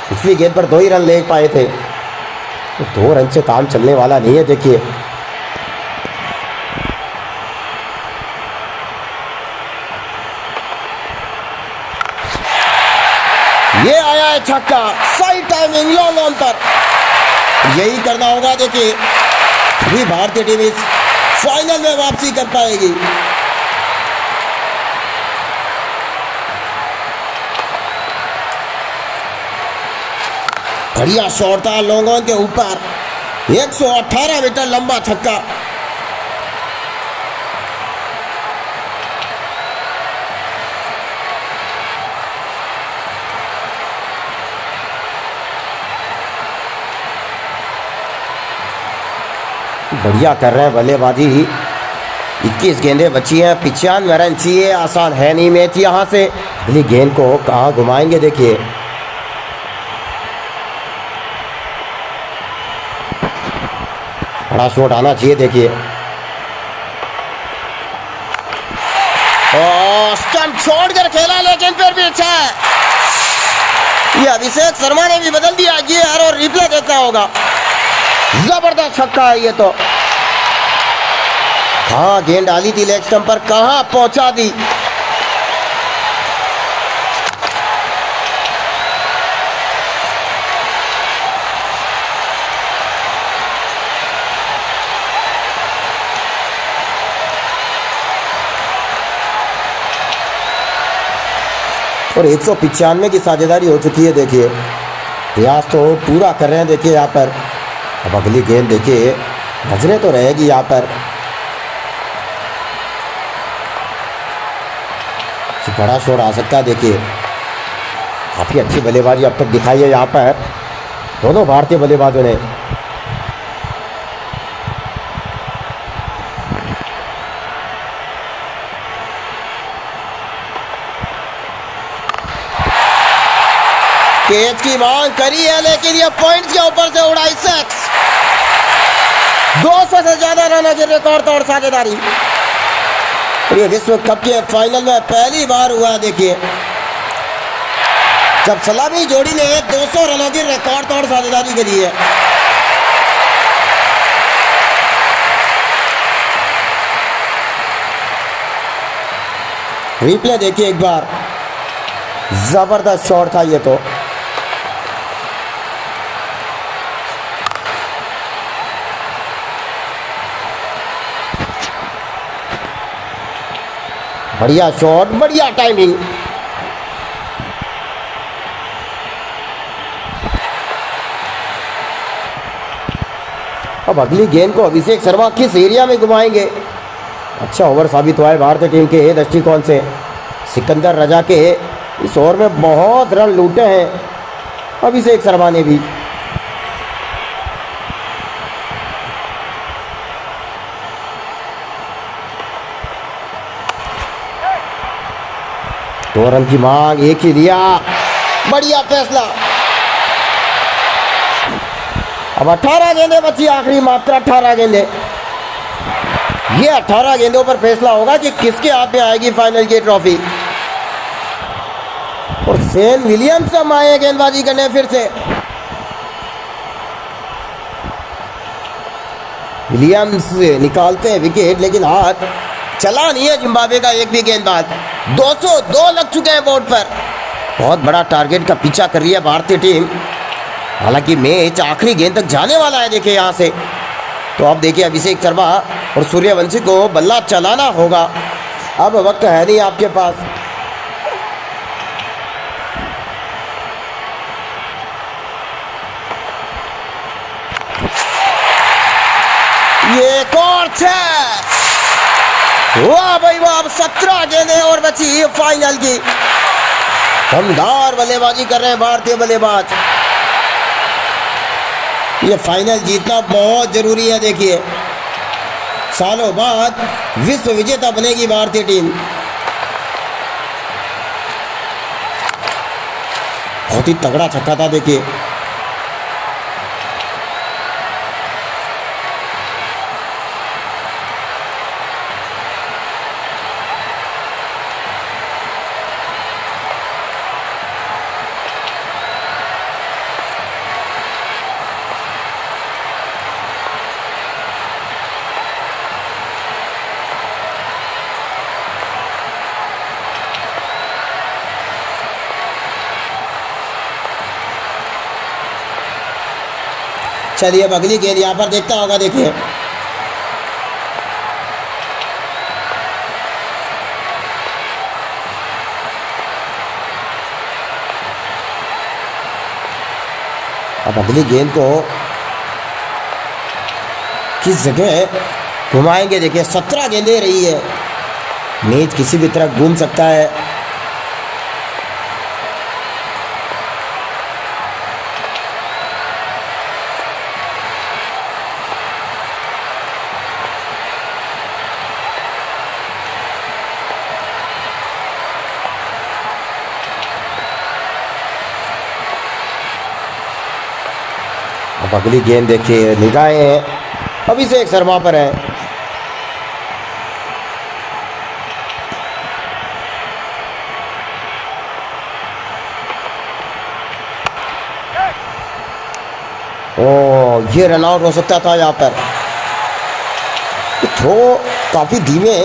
Speaker 1: पिछली गेंद पर 2 ही रन ले पाए थे, तो 2 रन से काम चलने वाला नहीं है देखिए। ये आया है छक्का, सही टाइमिंग, लॉन्ग ऑन पर। यही करना होगा देखिए, भी भारतीय टीम इस फाइनल में वापसी कर पाएगी। बढ़िया शॉट था लॉन्ग ऑन के ऊपर, 118 मीटर लंबा छक्का। बढ़िया कर रहे हैं बल्लेबाजी। 21 गेंदें बची हैं, 95 रन चाहिए, आसान है नहीं मैच। यहां से अगली गेंद को कहां घुमाएंगे देखिए। बड़ा शॉट आना चाहिए देखिए। स्टंप छोड़ कर खेला, लेकिन फिर भी अच्छा है। ये अभिषेक शर्मा ने भी बदल दिया ये यार, और रिप्ले देखना होगा। जबरदस्त छक्का है ये तो। कहां गेंद डाली थी लेग स्टंप पर, कहां पहुंचा दी। और 195 की साझेदारी हो चुकी है देखिए। प्रयास तो पूरा कर रहे हैं देखिए यहाँ पर। अब अगली गेंद देखिए, नजरें तो रहेगी यहाँ पर। बड़ा शॉट आ सकता है देखिए। काफी अच्छी बल्लेबाजी अब तक दिखाई है यहाँ पर दोनों भारतीय बल्लेबाजों ने। कैच की मांग करी है, लेकिन ये पॉइंट के ऊपर से उड़ाई 6। 200 से ज्यादा रनों की रिकॉर्ड तोड़ साझेदारी। और ये विश्व कप के फाइनल में पहली बार हुआ है। देखिए जब सलामी जोड़ी ने 200 रनों की रिकॉर्ड तोड़ साझेदारी के लिए रिप्ले देखिए एक बार, जबरदस्त शॉट था ये तो। बढ़िया शॉट, बढ़िया टाइमिंग। अब अगली गेंद को अभिषेक शर्मा किस एरिया में घुमाएंगे? अच्छा ओवर साबित हुआ है भारतीय टीम के दृष्टिकोण से। सिकंदर रजा के इस ओवर में बहुत रन लूटे हैं अभिषेक शर्मा ने भी। दो रन की मांग, एक ही दिया, बढ़िया फैसला। अब 18 गेंदें बची, आखिरी मात्र 18 गेंदें। ये 18 गेंदों पर फैसला होगा कि किसके हाथ में आएगी फाइनल की ट्रॉफी। और शेन विलियम्स अब आए गेंदबाजी करने फिर से। विलियम्स निकालते हैं विकेट, लेकिन हाथ चला नहीं है जिम्बाब्वे का एक भी गेंदबाज। 202 लग चुके हैं बोर्ड पर। बहुत बड़ा टारगेट का पीछा कर रही है भारतीय टीम। हालांकि मैच आखिरी गेंद तक जाने वाला है। देखिए यहां से तो अब देखिए अभिषेक शर्मा और सूर्यवंशी को बल्ला चलाना होगा। अब वक्त है नहीं आपके पास। ये एक और 6। वाह भाई वाह, 17 गेंदें और बची फाइनल की। दमदार बल्लेबाजी कर रहे हैं भारतीय बल्लेबाज। ये फाइनल जीतना बहुत जरूरी है। देखिए सालों बाद विश्व विजेता बनेगी भारतीय टीम। बहुत ही तगड़ा छक्का था देखिए। चलिए अब अगली गेंद यहाँ पर देखता होगा। देखिए अब अगली गेंद को किस जगह घुमाएंगे? देखिए 17 गेंदें रही है। मैच किसी भी तरह घूम सकता है। अब अगली गेंद देखिए, निगाहें अभिषेक शर्मा पर है। ओ ये रन आउट हो सकता था यहाँ पर। थ्रो काफी धीमे,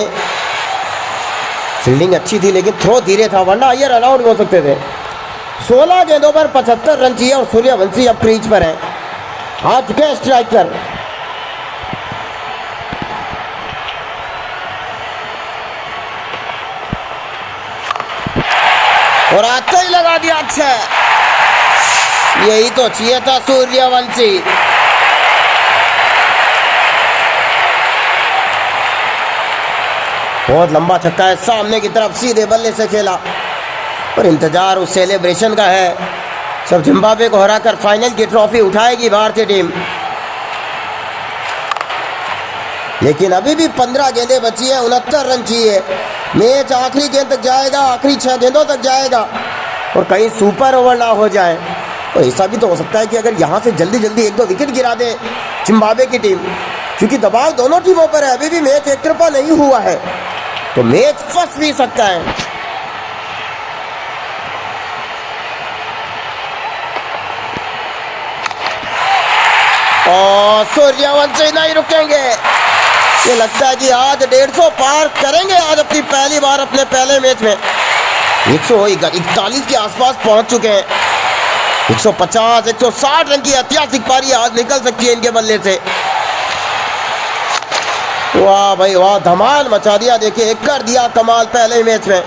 Speaker 1: फील्डिंग अच्छी थी लेकिन थ्रो धीरे था, वरना ये रन आउट हो सकते थे। 16 गेंदों पर 75 रन चाहिए और सूर्यवंशी अब क्रीज पर है। आ चुके हैं स्ट्राइकर। और आते ही लगा दिया। अच्छा यही तो चाहिए था सूर्यवंशी। बहुत लंबा छक्का है, सामने की तरफ सीधे बल्ले से खेला। और इंतजार उस सेलिब्रेशन का है सब जिम्बाब्वे को हराकर फाइनल की ट्रॉफी उठाएगी भारतीय टीम। लेकिन अभी भी 15 गेंदें बची है, 69 रन चाहिए। मैच आखिरी गेंद तक जाएगा, आखिरी 6 गेंदों तक जाएगा और कहीं सुपर ओवर ना हो जाए। और ऐसा भी तो हो सकता है कि अगर यहाँ से जल्दी जल्दी 1-2 विकेट गिरा दे जिम्बाब्वे की टीम, क्योंकि दबाव दोनों टीमों पर है। अभी भी मैच एक तरफा नहीं हुआ है। तो मैच फंस भी सकता है। और सूर्यवंशी नहीं रुकेंगे। ये लगता है कि आज 150 पार करेंगे आज अपनी पहली बार अपने पहले मैच में। 141 के आसपास पहुंच चुके हैं। 150 160 रन की ऐतिहासिक पारी आज निकल सकती है इनके बल्ले से। वाह भाई वाह, धमाल मचा दिया। देखिए कर दिया कमाल पहले मैच में।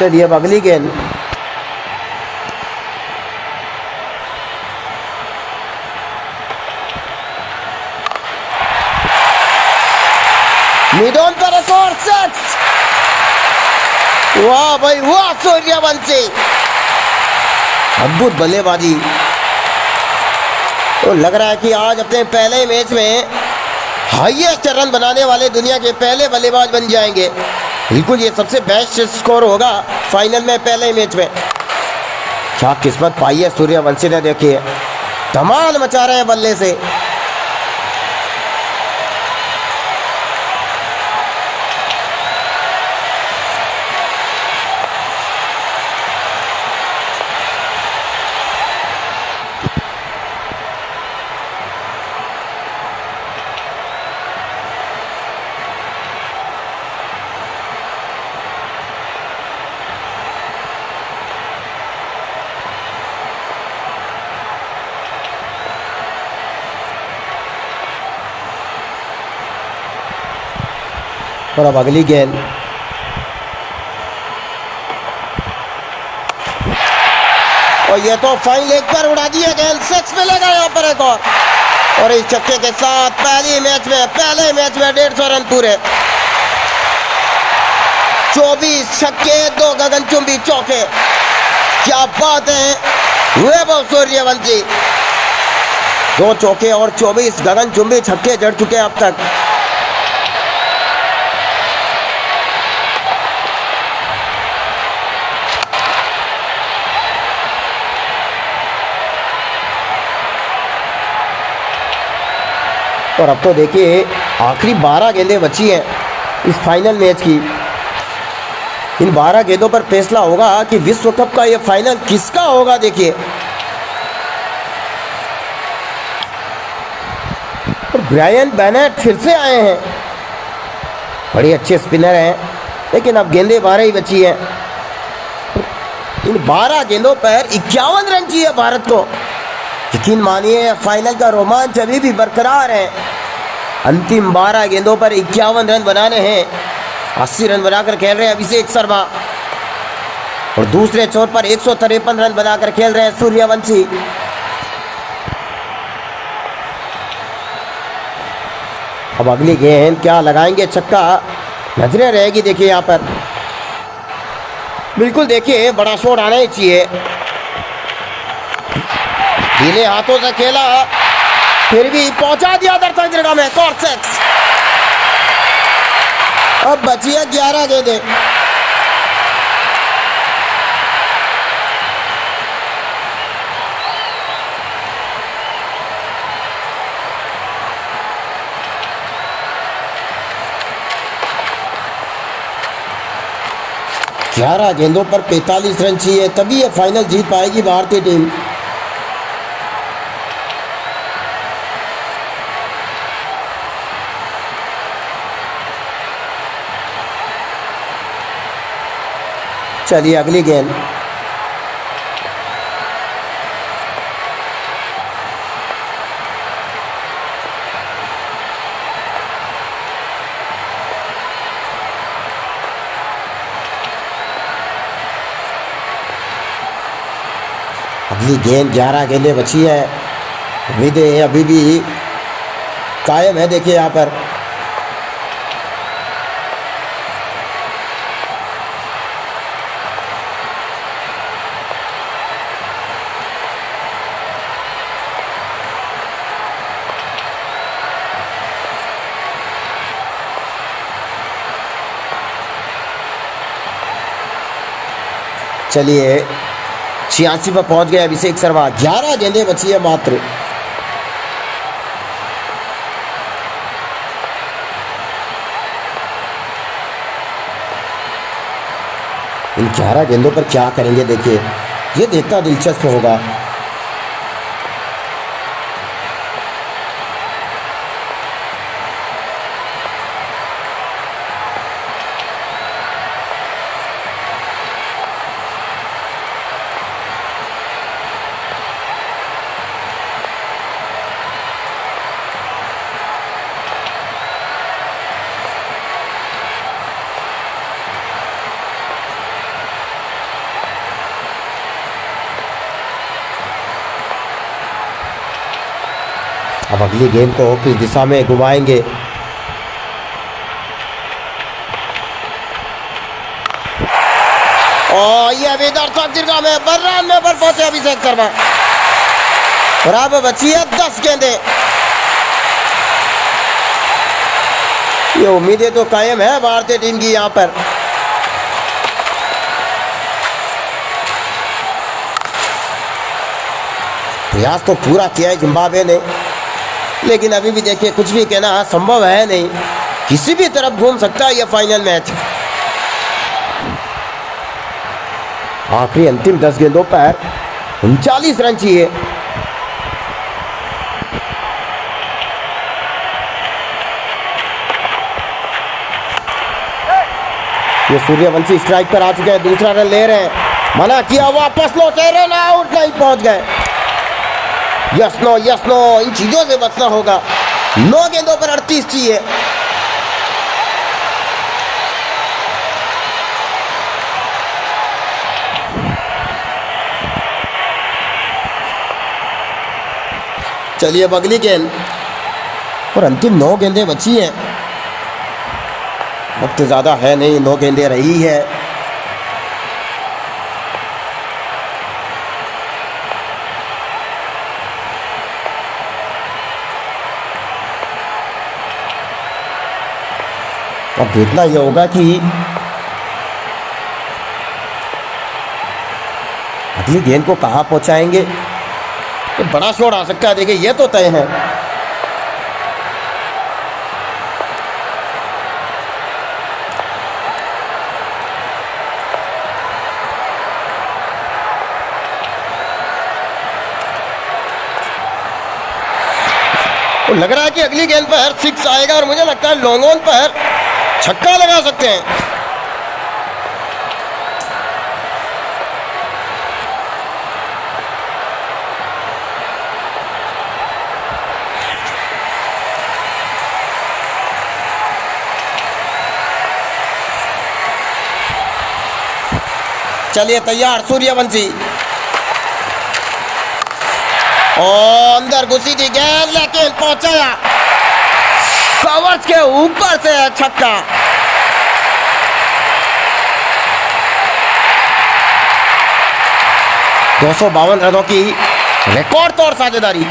Speaker 1: चलिए अब अगली गेंद। मिडॉन पर एक और सिक्स। वाह भाई वाह, सूर्यवंशी अद्भुत बल्लेबाजी। तो लग रहा है कि आज अपने पहले मैच में हाईएस्ट रन बनाने वाले दुनिया के पहले बल्लेबाज बन जाएंगे। बिल्कुल ये सबसे बेस्ट स्कोर होगा फाइनल में पहले मैच में। क्या किस्मत पाई है सूर्यवंशी ने। देखिए धमाल मचा रहे हैं बल्ले से। और अब अगली गेंद। और ये तो फाइन लेग पर उड़ा दिया गेंद। सिक्स मिलेगा यहाँ पर एक और इस छक्के के साथ पहले मैच में 150 रन पूरे। 24 छक्के 2 गगनचुंबी चौके। क्या बात है वैभव सूर्यवंशी। 2 चौके और 24 गगनचुंबी छक्के जड़ चुके हैं अब तक। और अब तो देखिए आखिरी 12 गेंदें बची हैं इस फाइनल मैच की। इन 12 गेंदों पर फैसला होगा कि विश्व कप का ये फाइनल किसका होगा। देखिए और ब्रायन बेनेट फिर से आए हैं। बड़े अच्छे स्पिनर हैं, लेकिन अब गेंदें 12 ही बची हैं। इन 12 गेंदों पर 51 रन चाहिए भारत को। यकीन मानिए फाइनल का रोमांच अभी भी बरकरार है। अंतिम 12 गेंदों पर 51 रन बनाने हैं। 80 रन बनाकर खेल रहे हैं अभिषेक शर्मा और दूसरे छोर पर 153 रन बनाकर खेल रहे हैं सूर्यवंशी। अब अगली गेंद क्या लगाएंगे छक्का, नजरें रहेगी। देखिए यहाँ पर बिल्कुल देखिए बड़ा शॉट आना ही चाहिए। ढीले हाथों से खेला, फिर भी पहुंचा दिया दर्शक जगह में। कॉर्ड 6। अब बची है 11 गेंदें। ग्यारह गेंदों पर 45 रन चाहिए, तभी ये फाइनल जीत पाएगी भारतीय टीम। चलिए अगली गेंद। अगली गेंद, 11 गेंदें बची है। उम्मीदें अभी भी कायम है। देखिए यहाँ पर चलिए 86 पर पहुंच गए अभिषेक शर्मा। 11 गेंदें बची है मात्र। इन 11 गेंदों पर क्या करेंगे देखिए, ये देखना दिलचस्प होगा। अब अगली गेंद को किस दिशा में घुमाएंगे। और ये अभी दर्शक दीर्घा में 92 पर पहुंचे अभिषेक शर्मा। और अब बची है 10 गेंदें। ये उम्मीदें तो कायम है भारतीय टीम की यहां पर। प्रयास तो पूरा किया है जिम्बाब्वे ने, लेकिन अभी भी देखिए कुछ भी कहना संभव है नहीं, किसी भी तरफ घूम सकता है यह फाइनल मैच। आखिरी अंतिम 10 गेंदों पर 39 रन चाहिए। ये सूर्यवंशी स्ट्राइक पर आ चुके हैं, दूसरा रन ले रहे हैं, मना किया, वापस लौटे, रन आउट, नहीं पहुंच गए। यस नो, इन चीजों से बचना होगा। 9 गेंदों पर 38 चाहिए। चलिए अब अगली गेंद, और अंतिम 9 गेंदें बची हैं। वक्त ज्यादा है नहीं, 9 गेंदें रही है। अब देखना यह होगा कि अगली गेंद को कहां पहुंचाएंगे। तो बड़ा शॉट आ सकता है, देखिए यह तो तय है। तो लग रहा है कि अगली गेंद पर 6 आएगा, और मुझे लगता है लॉन्ग ऑन पर छक्का लगा सकते हैं। चलिए तैयार सूर्यवंशी, और अंदर घुसी थी गेंद, लेकिन पहुंचाया कवर्स के ऊपर से, छक्का। दो 252 रनों की रिकॉर्ड तोड़ साझेदारी।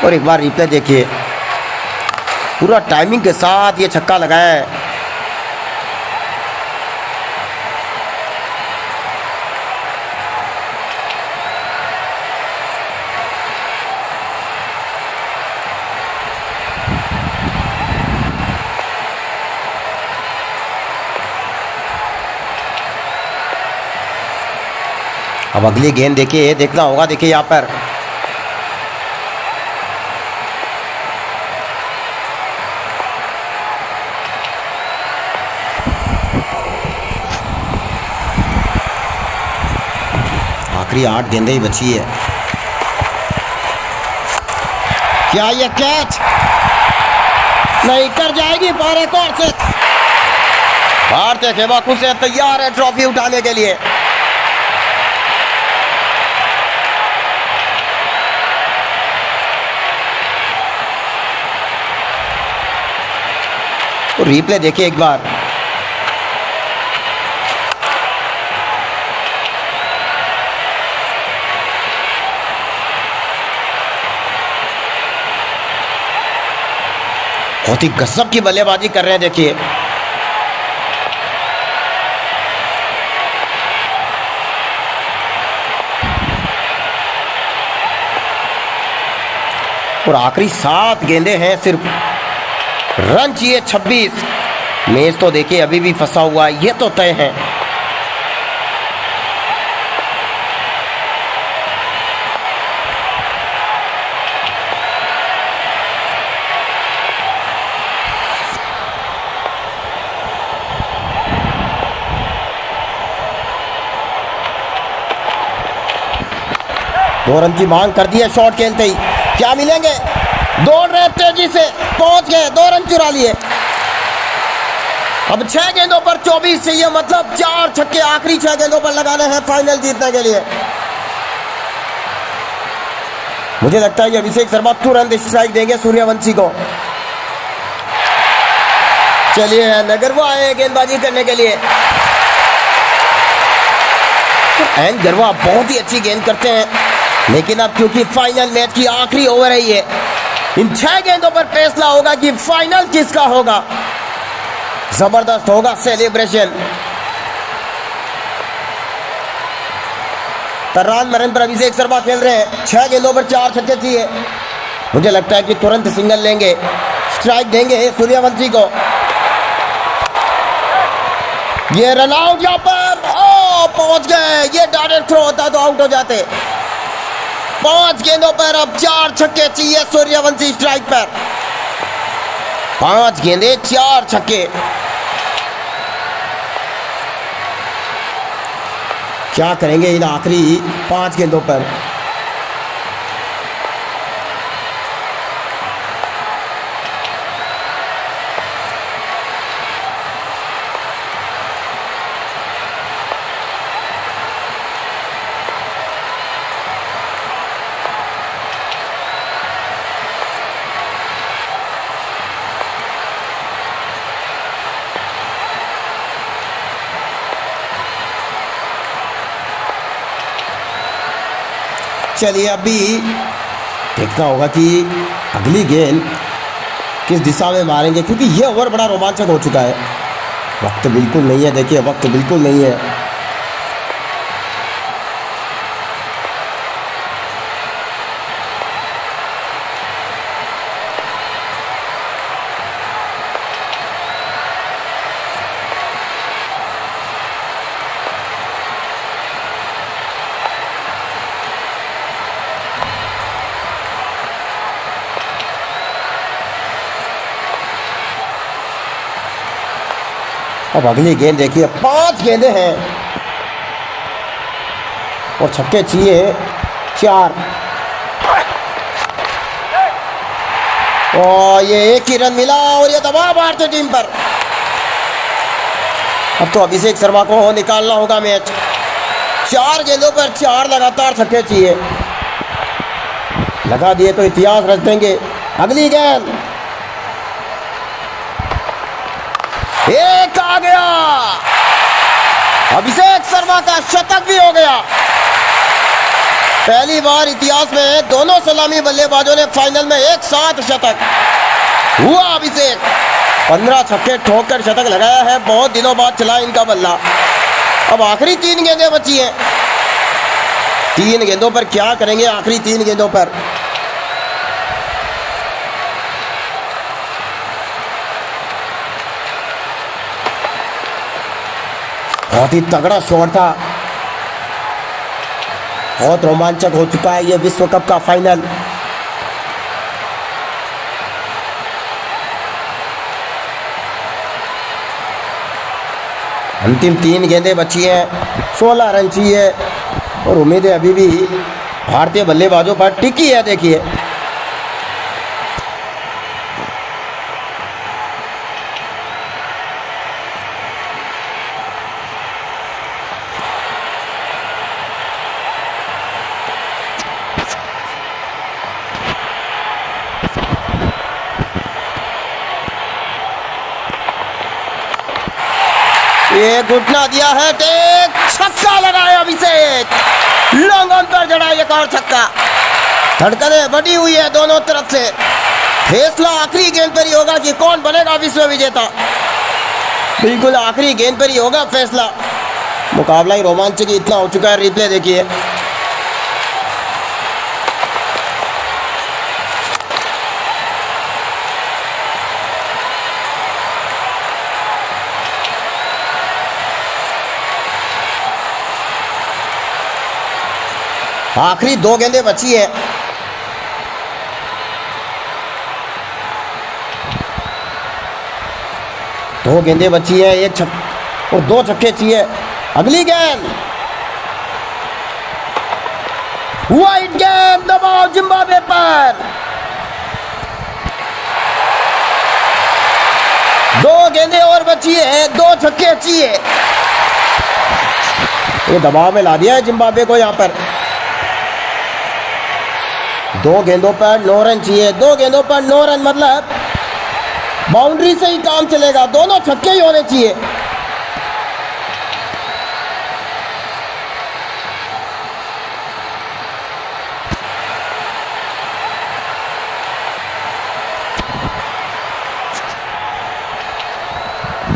Speaker 1: और एक बार रिप्ले देखिए, पूरा टाइमिंग के साथ ये छक्का लगाया है। अब अगली गेंद देखिए, देखना होगा, देखिए यहां पर आखिरी 8 गेंदें ही बची है। क्या ये कैच नहीं कर जाएगी पर एक और से? भारतीय खेमा खुद से तैयार है ट्रॉफी उठाने के लिए। तो रिप्ले देखिए एक बार, बहुत ही गजब की बल्लेबाजी कर रहे हैं देखिए। और आखिरी 7 गेंदें हैं सिर्फ, रन चाहिए 26। मैच तो देखिए अभी भी फंसा हुआ है, ये तो तय है। दो रन की मांग कर दी है शॉट खेलते ही, क्या मिलेंगे? दौड़ रहे तेजी से, पहुंच गए, 2 रन चुरा लिए। अब 6 गेंदों पर 24 चाहिए, मतलब 4 छक्के आखिरी 6 गेंदों पर लगाने हैं फाइनल जीतने के लिए। मुझे लगता है कि अभिषेक शर्मा तुरंत स्ट्राइक देंगे सूर्यवंशी को। चलिए नगरवा आए गेंदबाजी करने के लिए। एन गरवा बहुत ही अच्छी गेंद करते हैं, लेकिन अब क्योंकि फाइनल मैच की आखिरी ओवर है ये, इन 6 गेंदों पर फैसला होगा कि फाइनल किसका होगा। जबरदस्त होगा सेलिब्रेशन। तर्रान मरन पर अभिषेक शर्मा खेल रहे हैं, 6 गेंदों पर 4 छक्के चाहिए। मुझे लगता है कि तुरंत सिंगल लेंगे, स्ट्राइक देंगे सूर्यवंशी को। ये रन आउट यहां पर, पहुंच गए। ये डायरेक्ट थ्रो होता तो आउट हो जाते। 5 गेंदों पर अब 4 छक्के चाहिए सूर्यवंशी स्ट्राइक पर। 5 गेंदे 4 छक्के। क्या करेंगे इन आखिरी 5 गेंदों पर? चलिए अभी देखना होगा कि अगली गेंद किस दिशा में मारेंगे, क्योंकि यह ओवर बड़ा रोमांचक हो चुका है। वक्त बिल्कुल नहीं है, देखिए वक्त बिल्कुल नहीं है। अब अगली गेंद देखिए, 5 गेंदें हैं और छक्के चाहिए 4। और ये 1 ही रन मिला और ये दबाव भारतीय टीम पर। अब तो अभिषेक शर्मा को निकालना होगा मैच। 4 गेंदों पर 4 लगातार छक्के चाहिए, लगा दिए तो इतिहास रच देंगे। अगली गेंद, एक आ गया, अभिषेक शर्मा का शतक भी हो गया। पहली बार इतिहास में दोनों सलामी बल्लेबाजों ने फाइनल में एक साथ शतक हुआ। अभिषेक 15 छक्के ठोककर शतक लगाया है, बहुत दिनों बाद चला इनका बल्ला। अब आखिरी 3 गेंदें बची हैं। 3 गेंदों पर क्या करेंगे? आखिरी 3 गेंदों पर बहुत ही तगड़ा शॉट था, बहुत रोमांचक हो चुका है ये विश्व कप का फाइनल। अंतिम 3 गेंदें बची हैं, 16 रन चाहिए और उम्मीदें अभी भी भारतीय बल्लेबाजों पर टिकी है। देखिए ये घुटना दिया है, टेक, छक्का लगाया अभिषेक, लॉन्ग ऑन पर जड़ा एक और छक्का। धड़कने बढ़ी हुई है दोनों तरफ से। फैसला आखिरी गेंद पर ही होगा कि कौन बनेगा विश्व विजेता। बिल्कुल आखिरी गेंद पर ही होगा फैसला। मुकाबला ही रोमांचक इतना हो चुका है, रिप्ले देखिए। आखिरी 2 गेंदें बची है। दो गेंदें बची है, एक और 2 छक्के चाहिए। अगली गेंद वाइड गेंद, दबाव जिम्बाब्वे पर। 2 गेंदें और बची है, 2 छक्के चाहिए। ये दबाव में ला दिया है जिम्बाब्वे को यहाँ पर। 2 गेंदों पर 9 रन चाहिए। 2 गेंदों पर 9 रन मतलब बाउंड्री से ही काम चलेगा, दोनों छक्के ही होने चाहिए।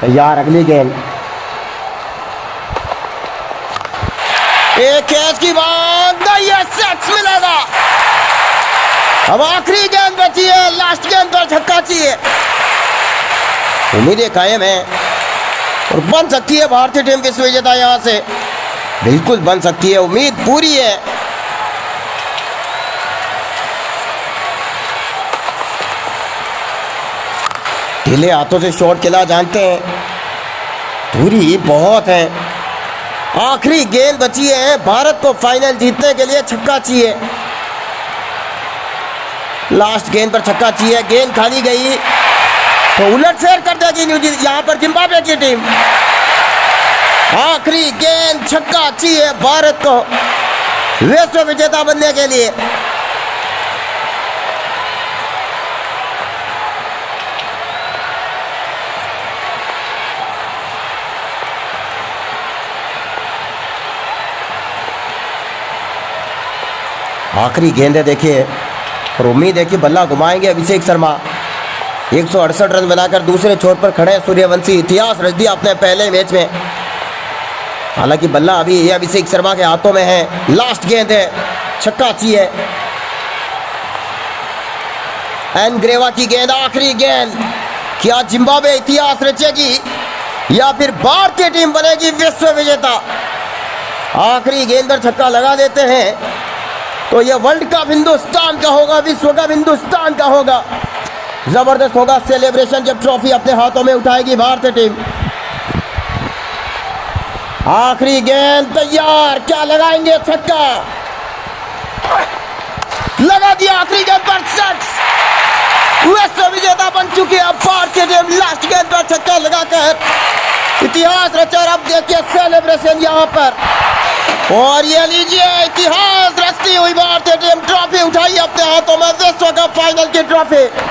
Speaker 1: यार अगली गेंद, एक कैच की बात, ये सिक्स मिलेगा। अब आखिरी गेंद बची है, लास्ट गेंद पर छक्का चाहिए। उम्मीदें कायम है और बन सकती है भारतीय टीम विश्व विजेता। यहां से बिल्कुल बन सकती है, उम्मीद पूरी है। ढीले हाथों से शॉट खेला जानते हैं, दूरी बहुत है। आखिरी गेंद बची है, भारत को फाइनल जीतने के लिए छक्का चाहिए। लास्ट गेंद पर छक्का चाहिए। गेंद खाली गई तो उलट फेर कर देगी न्यूजीलैंड, यहां पर जिम्बाब्वे की टीम। आखिरी गेंद छक्का चाहिए भारत को विश्व विजेता बनने के लिए। आखिरी गेंद है देखिए, और उम्मीद है कि बल्ला घुमाएंगे अभिषेक शर्मा। 168 रन बनाकर दूसरे छोर पर खड़े हैं सूर्यवंशी। इतिहास रच दिया अपने पहले मैच में। हालांकि बल्ला अभी ये अभिषेक शर्मा के हाथों में है। लास्ट गेंद है, छक्का चाहिए। एन ग्रेवा की गेंद, आखिरी गेंद। क्या जिम्बाब्वे इतिहास रचेगी या फिर भारतीय टीम बनेगी विश्व विजेता? आखिरी गेंद पर छक्का लगा देते हैं तो यह वर्ल्ड कप हिंदुस्तान का होगा, विश्व कप हिंदुस्तान का होगा। जबरदस्त होगा सेलिब्रेशन जब ट्रॉफी अपने हाथों में उठाएगी भारतीय टीम। आखिरी गेंद तैयार, क्या लगाएंगे? छक्का लगा दिया। आखिरी गेंद पर सिक्स, विश्व विजेता बन चुकी है भारतीय टीम। लास्ट गेंद पर छक्का लगाकर इतिहास रचा। अब देखिए सेलिब्रेशन यहाँ पर, और ये लीजिए इतिहास रचती हुई भारतीय टीम ट्रॉफी उठाई अपने हाथों में, विश्व कप फाइनल की ट्रॉफी।